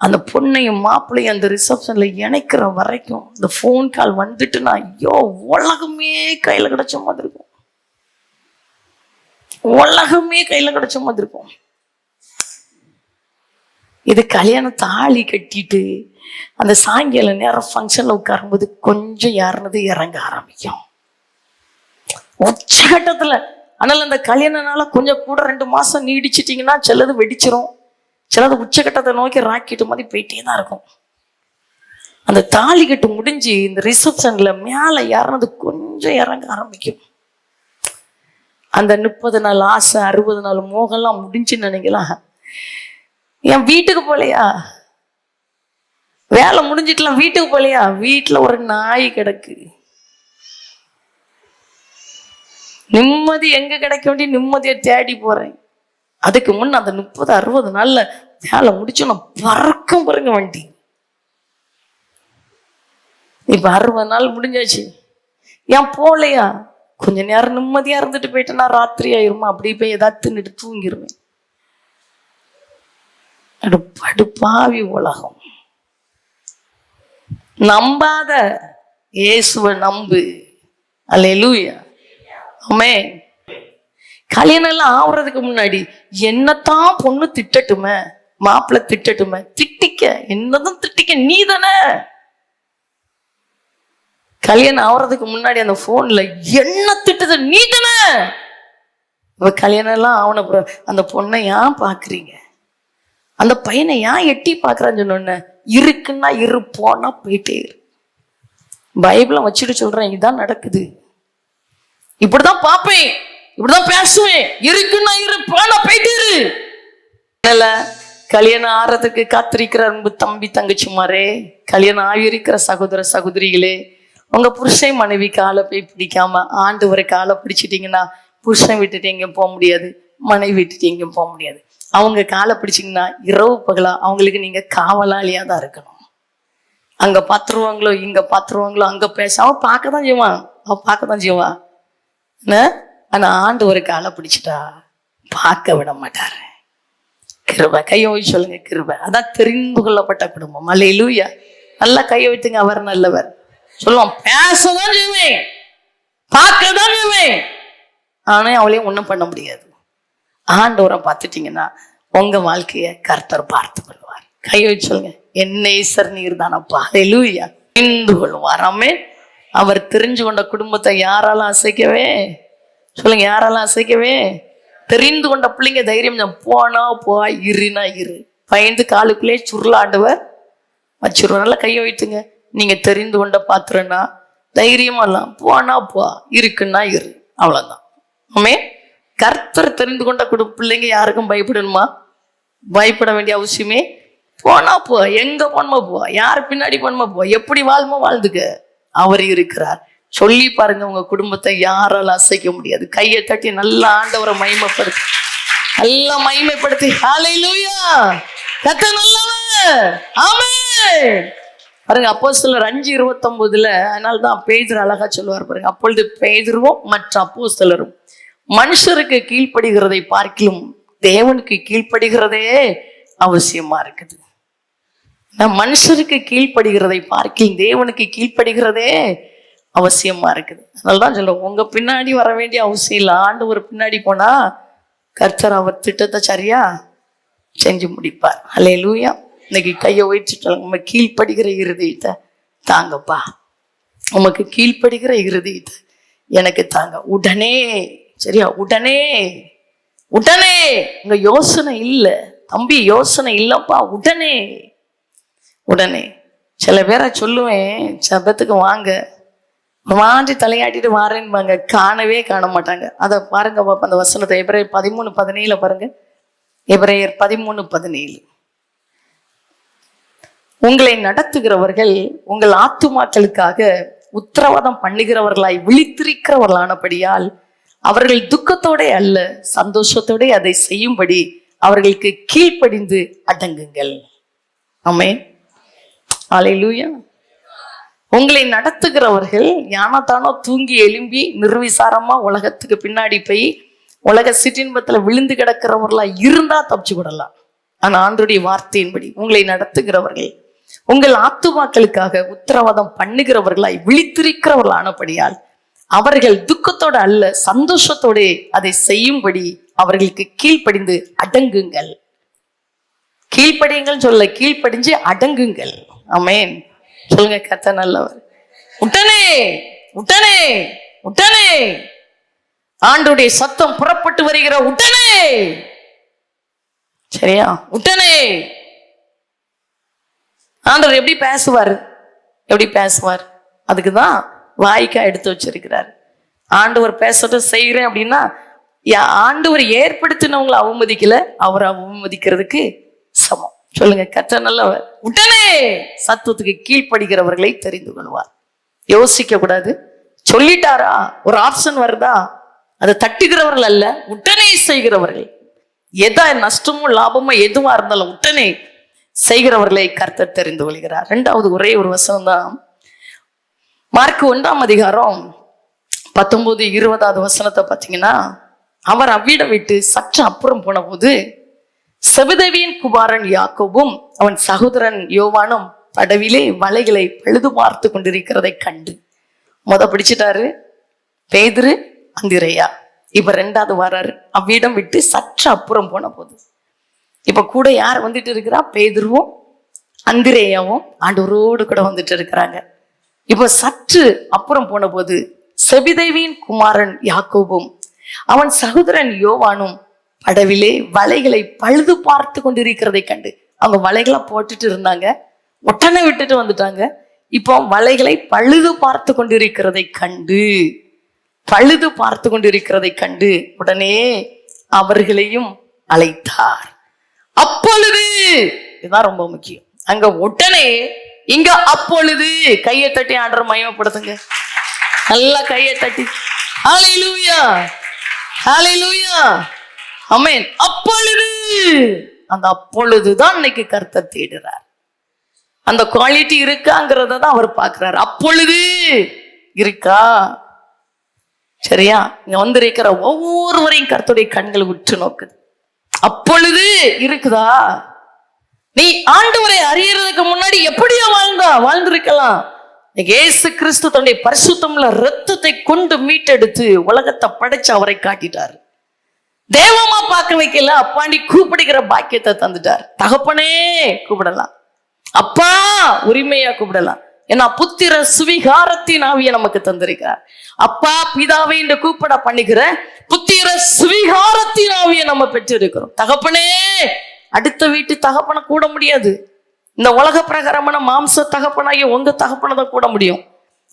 அந்த பொண்ணையும் மாப்பிள்ளையும் அந்த ரிசப்ஷன்ல இணைக்கிற வரைக்கும் இந்த போன் கால் வந்துட்டுனா ஐயோ உலகமே கையில கிடைச்ச மாதிரி இருக்கும், உலகமே கையில கிடைச்ச மாதிரி இருக்கும். இது கல்யாணம் தாலி கட்டிட்டு அந்த சாயங்கால நேரம் ஃபங்க்ஷன்ல உட்காரும்போது கொஞ்சம் யாருனது இறங்க ஆரம்பிக்கும் உச்சகட்டத்துல. ஆனால் அந்த கல்யாணனால கொஞ்சம் கூட 2 மாசம் நீடிச்சிட்டிங்கன்னா சிலது வெடிச்சிரும், சிலது உச்சகட்டத்தை நோக்கி ராக்கெட்டு மாதிரி போயிட்டே தான் இருக்கும். அந்த தாலி கட்டு முடிஞ்சு இந்த ரிசப்ஷன்ல மேல யாருனது கொஞ்சம் இறங்க ஆரம்பிக்கும். அந்த 30 நாள் ஆசை, 60 நாள் மோகம்லாம் முடிஞ்சுன்னு நினைக்கலாம். என் வீட்டுக்கு போலையா, வேலை முடிஞ்சிட்டுலாம் வீட்டுக்கு போலையா, வீட்டுல ஒரு நாய் கிடக்கு. நிம்மதி எங்க கிடைக்க வேண்டிய நிம்மதியை தேடி போறேன். அதுக்கு முன்ன அந்த 30-60 நாள்ல வேலை முடிச்சு நான் பறக்கும் பாருங்க வண்டி. இப்ப 60 நாள் முடிஞ்சாச்சு, ஏன் போலையா? கொஞ்ச நேரம் நிம்மதியா இருந்துட்டு போயிட்டேன்னா ராத்திரி ஆயிருமா, அப்படி போய் ஏதாவது தின்னுட்டு தூங்கிருவேன். படுப்பாவி உலகம். நம்பாத, இயேசுவை நம்பு. அல்லேலூயா. ஆமென். கல்யாணம் எல்லாம் ஆகுறதுக்கு முன்னாடி என்னத்தான் பொண்ணு திட்டட்டுமே, மாப்பிள்ளை திட்டட்டுமே, திட்டிக்க, என்னதான் திட்டிக்க, நீ தானே. கல்யாணம் ஆகுறதுக்கு முன்னாடி அந்த போன்ல என்ன திட்டது, நீ தானே. இப்ப கல்யாணம் எல்லாம் ஆவன அந்த பொண்ணை ஏன் பாக்குறீங்க, அந்த பையனை ஏன் எட்டி பாக்குறான்னு சொன்ன, இருக்குன்னா இரு, போனா போயிட்டே இரு. பைபிளை வச்சுட்டு சொல்றேன், இதுதான் நடக்குது. இப்படிதான் பார்ப்பேன், இப்படிதான் பேசுவேன், இருக்குன்னா இரு, போனா போயிட்டே இரு. கல்யாணம் ஆறதுக்கு காத்திருக்கிற அன்பு தம்பி தங்கச்சிமாரே, கல்யாணம் ஆகியிருக்கிற சகோதர சகோதரிகளே, உங்க புருஷன் மனைவி காலை போய் பிடிக்காம ஆண்டவரை காலை பிடிச்சிட்டீங்கன்னா புருஷன் விட்டுட்டு எங்கேயும் போக முடியாது, மனைவி விட்டுட்டு எங்கேயும் போக முடியாது. அவங்க காலை பிடிச்சிங்கன்னா இரவு பகலா அவங்களுக்கு நீங்க காவலாளியா தான் இருக்கணும். அங்க பாத்துருவாங்களோ இங்க பாத்துருவாங்களோ, அங்க பேச அவன் பார்க்கதான் செய்வான், அவன் பார்க்கதான் செய்வான். ஆனா ஆண்டவரை காலை பிடிச்சிட்டா பார்க்க விட மாட்டாரு. கிருபை, கையை வச்சு சொல்லுங்க கிருபை. அதான் தெரிந்து கொள்ளப்பட்ட குடும்பம். அல்லேலூயா. நல்லா கையை வைத்துங்க, அவர் நல்லவர். சொல்லுவான், பேசதான் செய்வேன், பார்க்கதான் செய்வேன், ஆனா அவளையும் ஒண்ணும் பண்ண முடியாது. ஆண்டவரை பார்த்துட்டீங்கன்னா உங்க வாழ்க்கைய கர்த்தர் பார்த்து கொள்வார். கையை வச்சு சொல்லுங்க, என்ன ஈசர் நீர் தானப்பா. அல்லேலூயா. தெரிந்து கொள்வார். ஆமென். அவர் தெரிஞ்சு கொண்ட குடும்பத்தை யாராலும் அசைக்கவே, சொல்லுங்க, யாராலும் அசைக்கவே. தெரிந்து கொண்ட பிள்ளைங்க தைரியம், போனா போ, இருனா இரு, பயந்து காலுக்குள்ளே சுருளாண்டவர் வச்சிருவோம். நல்லா கையை வைத்துங்க. நீங்க தெரிந்து கொண்ட பாத்திரன்னா தைரியமா எல்லாம் போனா போ, இருக்குன்னா இரு, அவ்வளவுதான். ஆமே. கர்த்தர் தெரிந்து கொண்ட பிள்ளைங்க யாருக்கும் பயப்படணுமா? பயப்பட வேண்டிய அவசியமே. போனா போ, எங்க போனமா போ, யாரு பின்னாடி போனமா போ, எப்படி வாழ்மோ வாழ்ந்துக்க, அவர் இருக்கிறார். சொல்லி பாருங்க, உங்க குடும்பத்தை யாராலும் அசைக்க முடியாது. கையை தட்டி நல்லா ஆண்டவரை மகிமைப்படுத்தி, நல்லா மகிமைப்படுத்தி, ஹல்லேலூயா, கர்த்தர் நல்லவர். ஆமென். பாருங்க, அப்போஸ்தலர் 5:29, அதனால்தான் பேதுரு அழகா சொல்லுவார் பாருங்க, அப்பொழுது பேதுருவும் மற்ற அப்போஸ்தலரும் மனுஷருக்கு கீழ்ப்படுகிறதை பார்க்கிலும் தேவனுக்கு கீழ்ப்படுகிறதே அவசியமா இருக்குது. மனுஷருக்கு கீழ்ப்படுகிறதை பார்க்கிலும் தேவனுக்கு கீழ்ப்படுகிறதே அவசியமா இருக்குது. அதனாலதான் சொல்லுவோம், உங்க பின்னாடி வர வேண்டிய அவசியம் இல்லை. ஆண்டவர் பின்னாடி போனா கர்த்தர் அவர் திட்டத்தை சரியா செஞ்சு முடிப்பார். அல்லேலூயா. இன்னைக்கு கையை உயர்த்திட்டு நம்ம கீழ்ப்படுகிற இருதயத்தை தாங்கப்பா, உமக்கு கீழ்ப்படுகிற இருதயத்தை எனக்கு தாங்க. உடனே, சரியா, உடனே உடனே. உங்க யோசனை இல்லை தம்பி, யோசனை இல்லப்பா, உடனே உடனே. சில பேரை சொல்லுவேன், சபத்துக்கு வாங்க, மாற்றி தலையாட்டிட்டு வாரேன்பாங்க, காணவே காண மாட்டாங்க. அதை பாருங்க பாப்பா, அந்த வசனத்தை எபிரேயர் 13:17 பாருங்க. எபிரேயர் 13:17. உங்களை நடத்துகிறவர்கள் உங்கள் ஆத்துமாக்களுக்காக உத்தரவாதம் பண்ணுகிறவர்களாய் விழித்திருக்கிறவர்களானபடியால் அவர்கள் துக்கத்தோட அல்ல சந்தோஷத்தோட அதை செய்யும்படி அவர்களுக்கு கீழ்ப்படிந்து அடங்குங்கள். ஆமென். அல்லேலூயா. உங்களை நடத்துகிறவர்கள் ஞானத்தானோ தூங்கி எழும்பி நிர்விசாரமா உலகத்துக்கு பின்னாடி போய் உலக சிற்றின்பத்துல விழுந்து கிடக்கிறவர்களா இருந்தா தப்பிச்சு விடலாம். ஆனா ஆண்டவருடைய வார்த்தையின்படி உங்களை நடத்துகிறவர்கள் உங்கள் ஆத்துமாக்களுக்காக உத்தரவாதம் பண்ணுகிறவர்களாய் விழித்திருக்கிறவர்களானபடியால் அவர்கள் துக்கத்தோட அல்ல சந்தோஷத்தோட அதை செய்யும்படி அவர்களுக்கு கீழ்ப்படிந்து அடங்குங்கள். கீழ்ப்படியுங்கள் சொல்ல, கீழ்ப்படிஞ்சு அடங்குங்கள். ஆமென். சொல்லுங்க, கர்த்தர் நல்லவர். உடனே உடனே உடனே ஆண்டவருடைய சத்தம் புறப்பட்டு வருகிற உடனே, சரியா, உடனே. ஆண்டவர் எப்படி பேசுவார், எப்படி பேசுவார்? அதுக்குதான் வாய்க்கா எடுத்து வச்சிருக்கிறார். ஆண்டவர் பேசட்டும் செய்கிறேன் அப்படின்னா, ஆண்டவர் ஏற்படுத்தினவங்களை அவமதிக்கல, அவரை அவமதிக்கிறதுக்கு சமம். சொல்லுங்க, கர்த்தர் நல்லவர். உடனே சத்தத்துக்கு கீழ்ப்படுகிறவர்களை தெரிந்து கொள்வார். யோசிக்க கூடாது. சொல்லிட்டாரா, ஒரு ஆப்ஷன் வருதா, அதை தட்டுகிறவர்கள் அல்ல, உடனே செய்கிறவர்கள். எதா நஷ்டமும் லாபமும் எதுவா இருந்தாலும் உடனே செய்கிறவர்களை கர்த்தர் தெரிந்து கொள்கிறார். 2வது ஒரே ஒரு வசனம் தான். மார்க் 1:19-20 வசனத்தை பார்த்தீங்கன்னா, அவர் அவ்விடம் விட்டு சற்று அப்புறம் போன போது செபதேவியின் குமாரன் யாக்கோபும் அவன் சகோதரன் யோவானும் படவிலே வலைகளை பழுது பார்த்து கொண்டிருக்கிறதை கண்டு, பிடிச்சிட்டாரு பேதுரு, அந்திரேயா. இப்ப 2வது வராரு. அவ்விடம் விட்டு சற்று அப்புறம் போன போது இப்ப கூட யார் வந்துட்டு இருக்கிறா? பேதுருவும் அந்திரேயாவும் ஆண்டவரோடு கூட வந்துட்டு இருக்கிறாங்க. இப்ப சற்று அப்புறம் போன போது செபிதேவியின் குமாரன் யாக்கோபும் அவன் சகோதரன் யோவானும் படவிலே வலைகளை பழுது பார்த்து கொண்டிருக்கிறதை கண்டு, அவங்க வலைகளை போட்டுட்டு இருந்தாங்க, ஒட்டனை விட்டுட்டு வந்துட்டாங்க. இப்போ வலைகளை பழுது பார்த்து கொண்டிருக்கிறதை கண்டு உடனே அவர்களையும் அழைத்தார். அப்பொழுது, இதுதான் ரொம்ப முக்கியம், அங்க உடனே இங்க அப்பொழுது. கையை தட்டி ஆண்டவரை மகிமைப்படுத்துங்க, நல்லா கையை தட்டி. ஹல்லேலூயா, ஹல்லேலூயா, ஆமென். அப்பொழுது, அந்த அப்பொழுதுதான் இன்னைக்கு கர்த்தர் தேடுறார். அந்த குவாலிட்டி இருக்காங்கிறத தான் அவர் பார்க்கிறார். அப்பொழுது இருக்கா? சரியா? இங்க வந்திருக்கிற ஒவ்வொருவரையும் கர்த்தருடைய கண்கள் உற்று நோக்குது. அப்பொழுது இருக்குதா? நீ ஆண்டவரை அறியறதுக்கு முன்னாடி எப்படியா வாழ்ந்திருக்கலாம். இயேசு கிறிஸ்து தன்னுடைய பரிசுத்தமுள்ள இரத்தத்தை கொண்டு மீட்டெடுத்து உலகத்தை படைச்சு அவரை காட்டிட்டார். தேவமா பார்க்க வைக்கல, அப்பாண்டி கூப்பிடுகிற பாக்கியத்தை தந்துட்டார். தகப்பனே கூப்பிடலாம், அப்பா உரிமையா கூப்பிடலாம். ஏன்னா புத்திர சுவிகாரத்தின் ஆவியை நமக்கு தந்திருக்கிறார். அப்பா பிதாவை என்று கூப்பிட பண்ணுகிற புத்திர சுவிகாரத்தின் ஆவியை நம்ம பெற்று இருக்கிறோம். தகப்பனே, அடுத்த வீட்டு தகப்பனை கூட முடியாது. இந்த உலக பிரகாரமான மாம்ச தகப்பனாகி உங்க தகப்பனை தான் கூட முடியும்.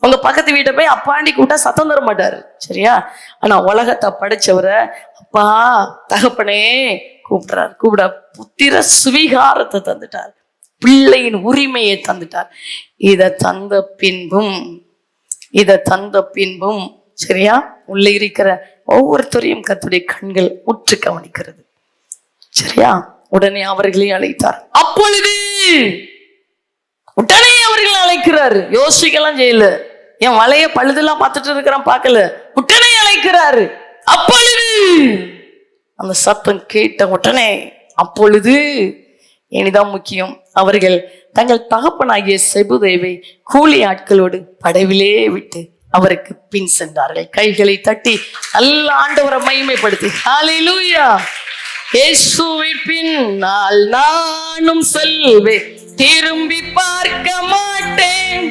உங்க பக்கத்து வீட்டை போய் அப்பாண்டி கூட்டா சத்தம் தர மாட்டாரு, சரியா? ஆனா உலகத்தை படைச்சவரை அப்பா தகப்பனே கூப்பிடுறார். கூப்பிட புத்திர சுவிகாரத்தை தந்துட்டார், பிள்ளையின் உரிமையை தந்துட்டார். இதை தந்த பின்பும் சரியா, உள்ள இருக்கிற ஒவ்வொருத்தரையும் கர்த்தருடைய கண்கள் உற்று கவனிக்கிறது, சரியா? உடனே அவர்களை அழைத்தார். அப்பொழுது உடனே அவர்களை அழைக்கிறாரு. யோசிக்கலாம் செய்யல, என் வலைய பழுதெல்லாம் பார்த்துட்டு இருக்கிறான், பார்க்கல, உடனே அழைக்கிறாரு. அப்பொழுது அந்த சத்தம் கேட்ட உடனே, அப்பொழுது இனிதான் முக்கியம், அவர்கள் தங்கள் தகப்பனாகிய செபுதேவை கூலி ஆட்களோடு படவிலே விட்டு அவருக்கு பின் சென்றார்கள். கைகளை தட்டி நல்ல ஆண்டவரை மகிமைப்படுத்தி ஹல்லேலூயா. இயேசுவின் பின்னால் நானும் செல்வேன், திரும்பி பார்க்க மாட்டேன்,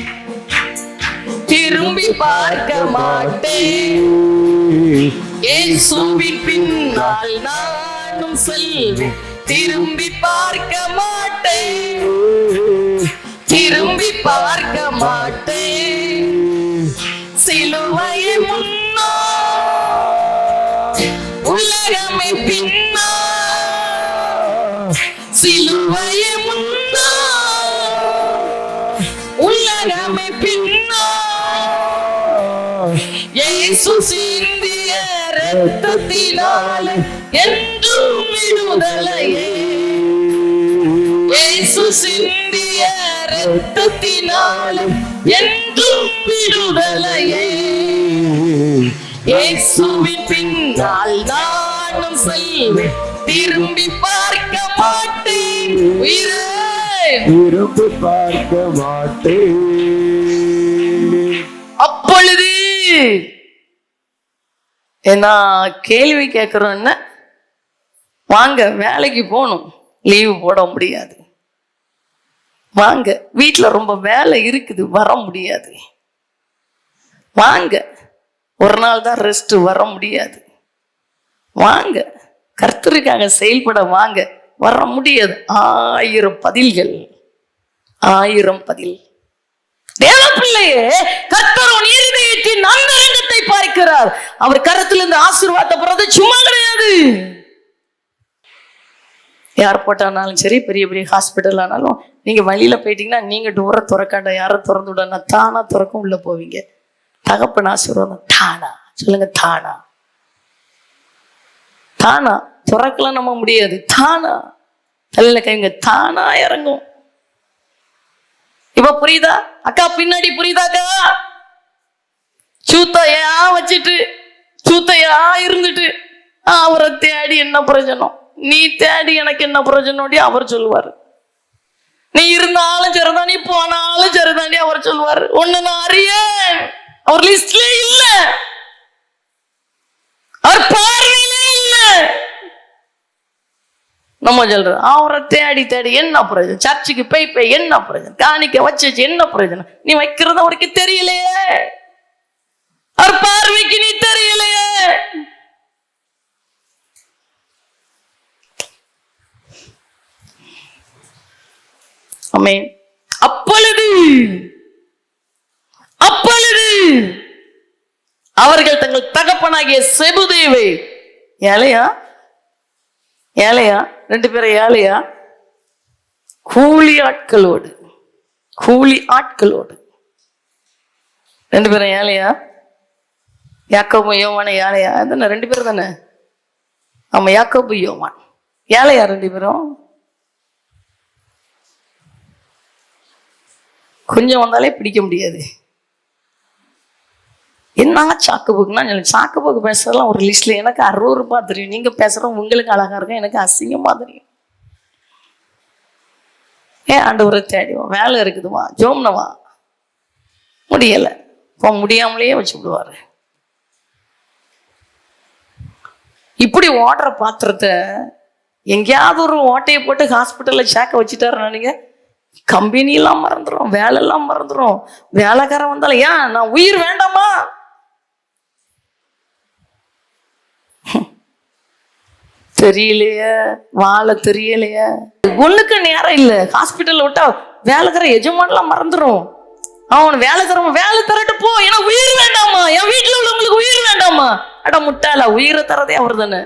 இயேசுவின் பின்னால் நானும் செல்வேன், திரும்பி பார்க்க மாட்டேன், சிலுவையை முன்னோ உலகமே பின்னோ, சிலுவையை முன்னோ உலகமே பின்னோ, இயேசு சிந்திய இரத்தத்தினாலே என்றும் விடுதலையே, இயேசு சிந்திய இரத்தத்தினாலே என்றும் விடுதலையே, இயேசுவின் பின்னால் நானும் செல்வேன், திரும்பி பார்க்க மாட்டேன், திரும்பி பார்க்க மாட்டேன். அப்பொழுது ஏன்னா கேள்வி கேட்கிறோம், என்ன வாங்க வேலைக்கு போகணும், லீவு போட முடியாது, வாங்க வீட்டுல ரொம்ப வேலை இருக்குது வர முடியாது, வாங்க ஒரு நாள் தான் ரெஸ்ட் வர முடியாது, வாங்க கர்த்தருக்காக செயல்பட வாங்க வர முடியாது. 1000 பதில்கள், 1000 பதில். தேவ பிள்ளையே, கர்த்தர் உன் இருதயத்தின் அந்தரங்கத்தை பார்க்கிறார். அவர் கரத்திலிருந்து ஆசீர்வாதத்தை போறது சும்மா கிடையாது. ஏர்போர்ட் ஆனாலும் சரி, பெரிய பெரிய ஹாஸ்பிட்டல் ஆனாலும், நீங்க வழியில போயிட்டீங்கன்னா நீங்க டோரை திறக்காண்ட, யாரும் திறந்து விடணும், தானா திறக்கும் உள்ள போவீங்க. தகப்பன் ஆசீர்வாதம் தானா, சொல்லுங்க தானா. தானா திறக்கலாம் நம்ம முடியாது, தானா தலையில கைங்க தானா இறங்கும். இப்ப புரியுதா அக்கா? பின்னாடி புரியுதாக்கா? சூத்தையா வச்சுட்டு சூத்தையா இருந்துட்டு அவரை தேடி என்ன பிரயோஜனம்? நீ தேடி எனக்கு என்ன பிரயோஜனம்? அவர் சொல்லுவாரு. நீ இருந்தாலும் சரிதான், நீ போனாலும் சரிதாண்டி அவர் சொல்லுவாரு. ஒண்ணு நான் அறிய அவர் லிஸ்ட்ல இல்ல, அவர் நம்ம சொல்றோம் அவரை தேடி தேடி என்ன பிரயோஜனம், சர்ச்சுக்கு போய் என்ன பிரயோஜனம், காணிக்க வச்சு என்ன பிரயோஜனம், நீ வைக்கிறது அவருக்கு தெரியலையே, அவர் பார்வைக்கு நீ தெரியலையே. ஆமென். அப்பொழுது அவர்கள் தங்கள் தகப்பனாகிய செபுதேவை, ஏழையா ஏழையா 2 பேரும் ஏழையா, கூலி ஆட்களோடு 2 பேரும் ஏழையா, யாக்கோபு யோவான் ஏழையா தானே, 2 பேரும் தானே. ஆமா, யாக்கோபு யோவான் ஏழையா 2 பேரும். கொஞ்சம் வந்தாலே பிடிக்க முடியாது. என்ன சாக்கு போக்குன்னா, சாக்கு போக்கு பேசுறதுலாம் ஒரு லிஸ்ட்ல எனக்கு 60 ரூபாய் தெரியும், நீங்க பேசுறோம் உங்களுக்கு அழகா இருக்கும், எனக்கு அசிங்கமா தெரியும். ஏன் ஆண்டவரை தேடிவோம், வேலை இருக்குதுவா, ஜோம்னவா, முடியலை இப்போ முடியாமலேயே வச்சு விடுவாரு. இப்படி ஓடுற பாத்திரத்தை எங்கேயாவது ஒரு ஓட்டையை போட்டு ஹாஸ்பிட்டல்ல சேர்க்க வச்சுட்டாரு. நீங்க கம்பெனியெல்லாம் மறந்துடும், வேலையெல்லாம் மறந்துடும், வேலைக்காரன் வந்தாலும் ஏன் நான் உயிர் வேண்டாமா, தெரியலையே, வாழ தெரியலையே, ஒண்ணுக்கு நேரம் இல்லை. ஹாஸ்பிட்டல்ல விட்டா வேலைக்கார எஜமானெல்லாம் மறந்துடும். அவன் வேலை தரட்டு போ, ஏன்னா உயிர் வேண்டாமா, என் வீட்டுல உள்ளவங்களுக்கு உயிர் வேண்டாமா. அட முட்டாளா, உயிரை தரதே அவர் தானே.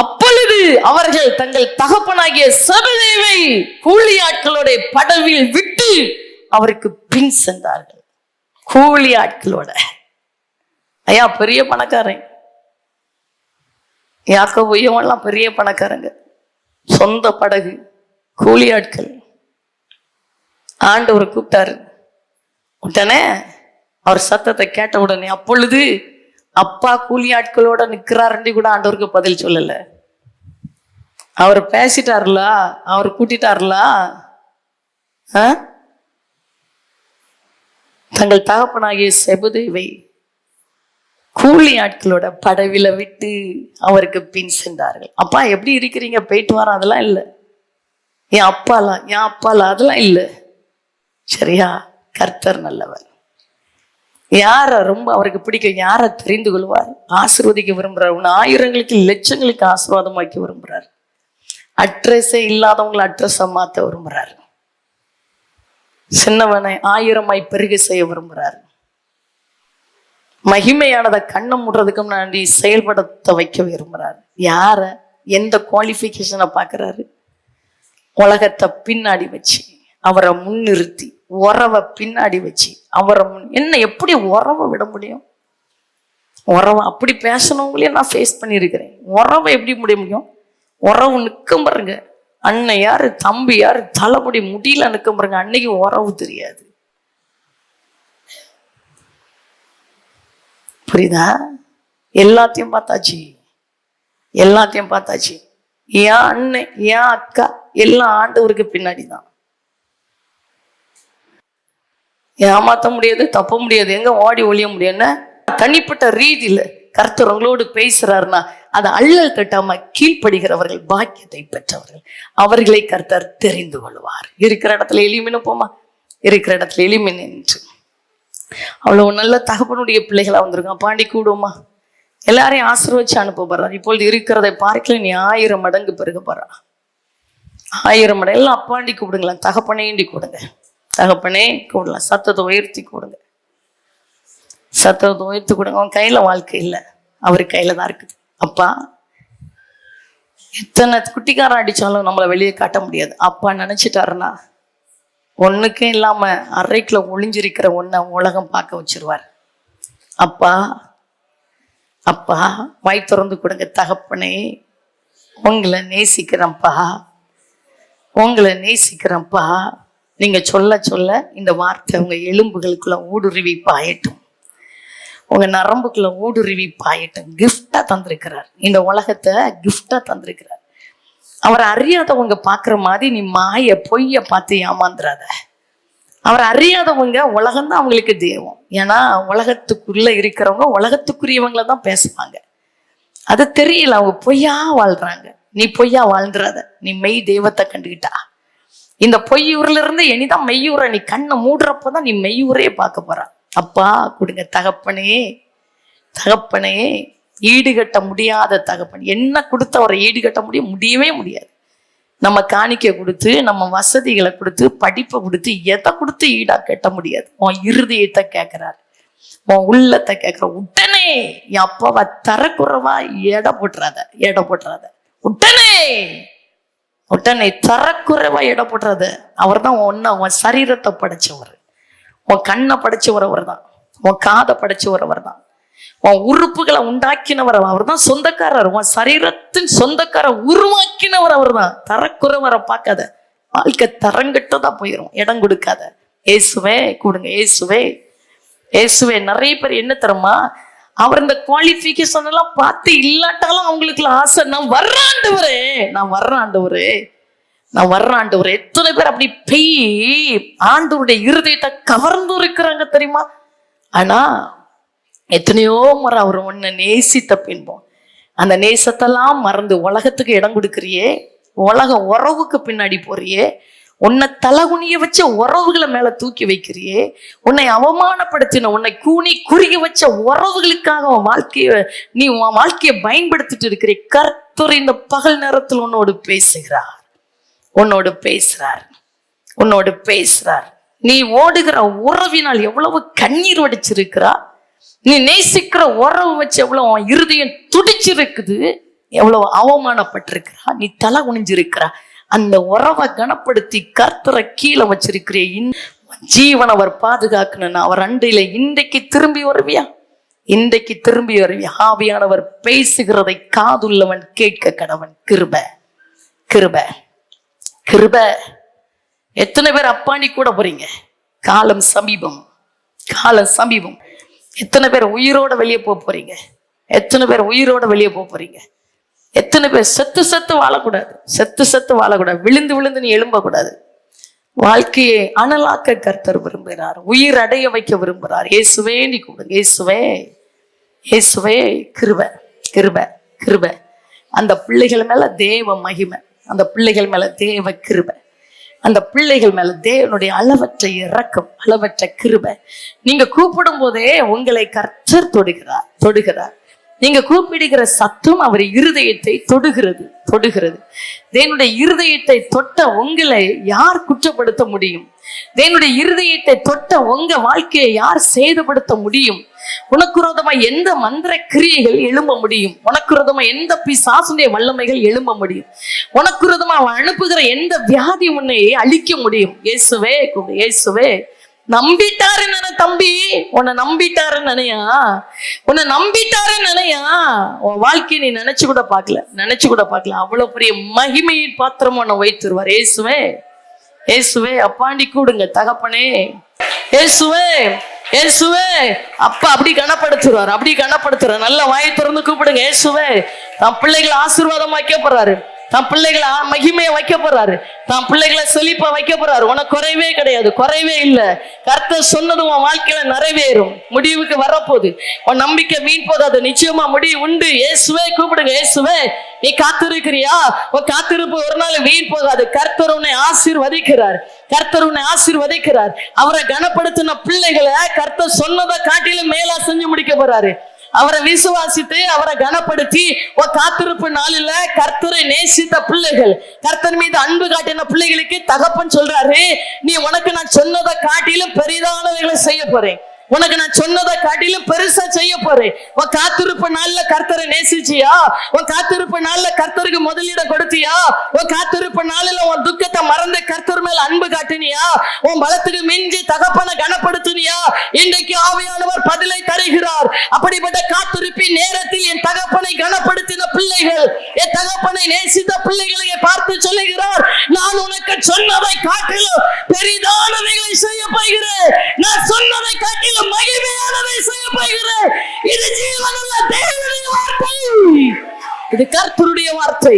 அப்பொழுது அவர்கள் தங்கள் தகப்பனாகிய செபதேவை கூலி ஆட்களோட படவில் விட்டு அவருக்கு பின் சென்றார்கள். கூலி ஆட்களோட. ஐயா பெரிய பணக்காரன், யாக்கோபு யோவான்லாம் பெரிய பணக்காரங்க, சொந்த படகு, கூலி ஆட்கள். ஆண்டவர் கூப்பிட்டாரு. உடனே அவர் சத்தத்தை கேட்ட உடனே, அப்பொழுது அப்பா கூலி ஆட்களோட நிக்கிறாருன்னு கூட ஆண்டவருக்கு பதில் சொல்லல. அவர் பேசிட்டாருல, அவர் கூட்டிட்டாருல. தங்கள் தகப்பனாகிய செபதேவை கூலி ஆட்களோட படவில விட்டு அவருக்கு பின் சென்றார்கள். அப்பா எப்படி இருக்கிறீங்க, போயிட்டு வர, அதெல்லாம் இல்லை. என் அப்பாலாம் அதெல்லாம் இல்லை. சரியா? கர்த்தர் நல்லவர். யார ரொம்ப அவருக்கு பிடிக்கும், யார தெரிந்து கொள்வார், ஆசீர்வதிக்க விரும்புறார். உன் ஆயிரங்களுக்கு லட்சங்களுக்கு ஆசீர்வாதமாக்கி விரும்புறார். அட்ரஸே இல்லாதவங்களை அட்ரஸா மாத்த விரும்புறார். சின்னவனை 1000 பெருக செய்ய விரும்புறார். மகிமையானதை கண்ணை முடுறதுக்கு முன்னாடி செயல்படுத்த வைக்க விரும்புறாரு. யார எந்த குவாலிஃபிகேஷனை பார்க்கறாரு? உலகத்தை பின்னாடி வச்சு அவரை முன்னிறுத்தி, உறவை பின்னாடி வச்சு அவரை என்ன எப்படி உறவை விட முடியும்? உறவை அப்படி பேசணவங்களையும் நான் ஃபேஸ் பண்ணியிருக்கிறேன். உறவை எப்படி முடிய முடியும்? உறவு நிற்கும் பாருங்க, அண்ணன் யாரு, தம்பி யாரு, தலைமுடி முடியல நிற்கும் பாருங்க, அன்னைக்கு உறவு தெரியாது. புரியுதா? எல்லாத்தையும் பார்த்தாச்சு. என் அண்ணன், என் அக்கா எல்லாம் ஆண்டவருக்கு பின்னாடி தான். ஏமாத்த முடியாது, தப்ப முடியாது, எங்க ஓடி ஒழிய முடியும்னா தனிப்பட்ட ரீதியில கர்த்தர் உங்களோடு பேசுறாருன்னா அதை அள்ளல் தட்டாம கீழ்ப்படுகிறவர்கள் பாக்கியத்தை பெற்றவர்கள், அவர்களை கர்த்தர் தெரிந்து கொள்வார். இருக்கிற இடத்துல எளிமைன்னு போமா, இருக்கிற இடத்துல எளிமை நின்று அவ்வளவு நல்ல தகப்பனுடைய பிள்ளைகளா வந்திருக்கான். பாண்டி கூடுமா, எல்லாரையும் ஆசீர்வதிச்சு அனுப்ப போறார். இப்பொழுது இருக்கிறதை பார்க்கல நீ 1000 மடங்கு பெருக போறா. 1000 மடங்கு. எல்லாம் அப்பாண்டி கூப்பிடுங்களேன், தகப்பனேண்டி கூடுங்க, தகப்பனே கூடலாம். சத்தத்தை உயர்த்தி கூடுங்க, சத்தத்தை உயர்த்தி கூடுங்க. அவன் கையில வாழ்க்கை இல்லை, அவர் கையில தான் இருக்குது. அப்பா எத்தனை குட்டிக்காரன் அடிச்சாலும் நம்மளை வெளியே காட்ட முடியாது. அப்பா நினைச்சிட்டாருன்னா ஒண்ணுக்கே இல்லாம அறைக்குள்ள ஒளிஞ்சிருக்கிற ஒன்ன உலகம் பார்க்க வச்சிருவார். அப்பா அப்பா வாய் திறந்து கொடுங்க, தகப்பனே உங்களை நேசிக்கிறேன்ப்பா, உங்களை நேசிக்கிறேன்ப்பா. நீங்க சொல்ல சொல்ல இந்த வார்த்தை உங்க எலும்புகளுக்குள்ள ஊடுருவி பாயட்டும், உங்க நரம்புக்குள்ள ஊடுருவி பாயட்டும். கிஃப்டா தந்திருக்கிறார், இந்த உலகத்தை கிஃப்டா தந்திருக்கிறார். அவர் அறியாதவங்க பார்க்குற மாதிரி நீ மாய பொய்ய பார்த்து ஏமாந்துடாத. அவர் அறியாதவங்க உலகம்தான் அவங்களுக்கு தெய்வம். ஏன்னா உலகத்துக்குள்ள இருக்கிறவங்க உலகத்துக்குரியவங்கள தான் பேசுவாங்க. அது தெரியல, அவங்க பொய்யா வாழ்றாங்க. நீ பொய்யா வாழ்ந்துறாத. நீ மெய் தெய்வத்தை கண்டுகிட்டா இந்த பொய்யூர்ல இருந்து இனிதான் மெய்யூரை நீ கண்ணை மூடுறப்பதான் நீ மெய்யூரே பார்க்க போற. அப்பா கொடுங்க தகப்பனே, தகப்பனே, ஈடுகட்ட முடியாத தகப்பன். என்ன கொடுத்து அவரை ஈடுகட்ட முடியவே முடியாது. நம்ம காணிக்கை கொடுத்து, நம்ம வசதிகளை கொடுத்து, படிப்பை கொடுத்து, எதை கொடுத்து ஈடா கட்ட முடியாது. உன் இருதயத்தை கேட்கிறாரு, உன் உள்ளத்தை கேட்கிற. உடனே என் அப்பாவை தரக்குறவா எடை போட்டுறாத. உடனே தரக்குறைவா எடை போட்டுறாத. அவர் தான் உன் சரீரத்தை படைச்சவர், உன் கண்ணை படைச்சவர் அவர் தான், உன் காதை படைச்சவர் அவர் தான், உன் உறுப்புகளை உண்டாக்கினவர் அவர் தான், சொந்தக்காரர், உன் சரீரத்தின் சொந்தக்காரர் உருவாக்கினவர் அவர் தான். தரக்குறைவரை பார்க்காத, வாழ்க்கை தரங்கிட்டதான் போயிடும். இடம் கொடுக்காத. இயேசுவே கொடுங்க, இயேசுவே, இயேசுவே. நிறைய பேர் என்ன தருமா, அவர் இந்த குவாலிஃபிகேஷன் எல்லாம் பார்த்து இல்லாட்டாலும் அவங்களுக்கு ஆசை, நான் வர்றேன் ஆண்டவரே. எத்தனை பேர் அப்படி பெய் ஆண்டவருடைய இருதயத்தை கவர்ந்து இருக்கிறாங்க தெரியுமா? ஆனா எத்தனையோ முறை அவர் உன்னை நேசித்த பின்போம் அந்த நேசத்தெல்லாம் மறந்து உலகத்துக்கு இடம் கொடுக்குறியே, உலக உறவுக்கு பின்னாடி போறியே, உன்னை தலகுனிய வச்ச உறவுகளை மேல தூக்கி வைக்கிறியே, உன்னை அவமானப்படுத்தின, உன்னை கூனி குறுகி வச்ச உறவுகளுக்காக உன் வாழ்க்கையை பயன்படுத்திட்டு இருக்கிற கர்த்தர் இந்த பகல் நேரத்தில் உன்னோடு பேசுறார். நீ ஓடுகிற உறவினால் எவ்வளவு கண்ணீர் வடிச்சிருக்கிறா, நீ நேசிக்கிற உறவு வச்சு எவ்வளவு உன் இருதயம் துடிச்சிருக்குது, எவ்வளவு அவமானப்பட்டிருக்கிறா, நீ தலை குனிஞ்சிருக்கிறா. அந்த உறவை கனப்படுத்தி கர்த்தரை கீழே வச்சிருக்கிற ஜீவன் அவர் பாதுகாக்கணும்னா அவர் அண்டையில இன்றைக்கு திரும்பி வருவியா? ஆவியானவர் பேசுகிறதை காதுள்ளவன் கேட்க கடவன். கிருப. எத்தனை பேர் அப்பாண்டி கூட போறீங்க? காலம் சமீபம். எத்தனை பேர் உயிரோட வெளியே போறீங்க? எத்தனை பேர் செத்து வாழக்கூடாது, விழுந்து நீ எழும்பக்கூடாது. வாழ்க்கையை அனலாக்க கர்த்தர் விரும்புகிறார், உயிர் அடைய வைக்க விரும்புகிறார். இயேசுவே நீ கூடுங்க, இயேசுவே. கிருபை. அந்த பிள்ளைகள் மேல தேவ மகிமை, அந்த பிள்ளைகள் மேல தேவ கிருபை, அந்த பிள்ளைகள் மேல தேவனுடைய அளவற்ற இரக்கம், அளவற்ற கிருபை. நீங்க கூப்பிடும் போதே உங்களை கர்த்தர் தொடுகிறார். நீங்க கூப்பிடுகிற சத்தம் அவர் இருதயத்தை தொடுகிறது. தேவனுடைய இருதயத்தை தொட்ட உங்களை யார் குற்றப்படுத்த முடியும்? தேவனுடைய இருதயத்தை தொட்ட உங்க வாழ்க்கையை யார் சேதப்படுத்த முடியும்? உனக்கு விரோதமா எந்த மந்திர கிரியைகள் எழும்ப முடியும்? உனக்கு விரோதமா எந்த பிசாசுடைய வல்லமைகள் எழும்ப முடியும்? உனக்கு விரோதமா அவன் அனுப்புகிற எந்த வியாதி உன்னை அழிக்க முடியும்? இயேசுவே. நம்பிட்டாருன்னு தம்பி, உன்னை நம்பிட்டாருன்னு நினையா, உன் வாழ்க்கையை நீ நினைச்சு கூட பார்க்கல. அவ்வளவு பெரிய மகிமையின் பாத்திரம் உன்னை வைத்துருவார். இயேசுவே. அப்பாண்டி கூடுங்க தகப்பனே. இயேசுவே. அப்பா அப்படி கனப்படுத்துறார். நல்ல வாயை திறந்து கூப்பிடுங்க. இயேசுவே. தன் பிள்ளைகளை ஆசீர்வாதம் வைக்க போறாரு, தன் பிள்ளைகளை மகிமையை வைக்க போறாரு, தன் பிள்ளைகளை செழிப்பா வைக்க போறாரு. உனக்கு குறைவே கிடையாது, குறைவே இல்லை. கர்த்தர் சொன்னது உன் வாழ்க்கையில நிறைவேறும். முடிவுக்கு வரப்போகுது. உன் நம்பிக்கை வீண் போதாது, நிச்சயமா முடிவு உண்டு. இயேசுவே கூப்பிடுங்க. இயேசுவே. நீ காத்திருக்கிறியா? உன் காத்திருப்பு ஒரு நாள் வீண் போகாது. கர்த்தர் உன்னை ஆசீர்வதிக்கிறார். அவரை கனப்படுத்தின பிள்ளைகளை கர்த்தர் சொன்னதை காட்டிலும் மேலா செஞ்சு முடிக்க போறாரு. அவரை விசுவாசித்து அவரை கனப்படுத்தி காத்திருப்பு நாளில் கர்த்தரை நேசித்த பிள்ளைகள், கர்த்தர் மீது அன்பு காட்டின பிள்ளைகளுக்கு தகப்பன் சொல்றாரு, நீ உனக்கு நான் சொன்னதை காட்டிலும் பெரிதானவைகளை செய்ய போறேன், உனக்கு நான் சொன்னதை காட்டிலும் பெருசா செய்ய போறேன். உன் காத்திருப்பு நாள்ல கர்த்தரை நேசிச்சியா? உன் காத்திருப்பு நாள்ல கர்த்தருக்கு முதலிடம் கொடுத்தியா? உன் காத்திருப்பு நாளில உன் துக்கத்தை மறந்து கர்த்தர் மேல அன்பு காட்டினியா? உன் பலத்துக்கு மிஞ்சி தகப்பனை கனப்படுத்தினியா? இன்றைக்கு ஆவியானவர் பதிலை தருகிறார். அப்படிப்பட்ட காத்திருப்பின் நேரத்தில் என் தகப்பனை கனப்படுத்தின பிள்ளைகள், என் தகப்பனை நேசித்த பிள்ளைகளை பார்த்து சொல்லுகிறார், நான் உனக்கு சொன்னதை காட்டிலும் பெரிதானவைகளை செய்ய போகிறேன். நான் சொன்னதை காட்டிலும் மகிமையானதை செய்ய போகிறேன். இது ஜீவனுள்ள தேவனுடைய வார்த்தை. இது கர்த்தருடைய வார்த்தை.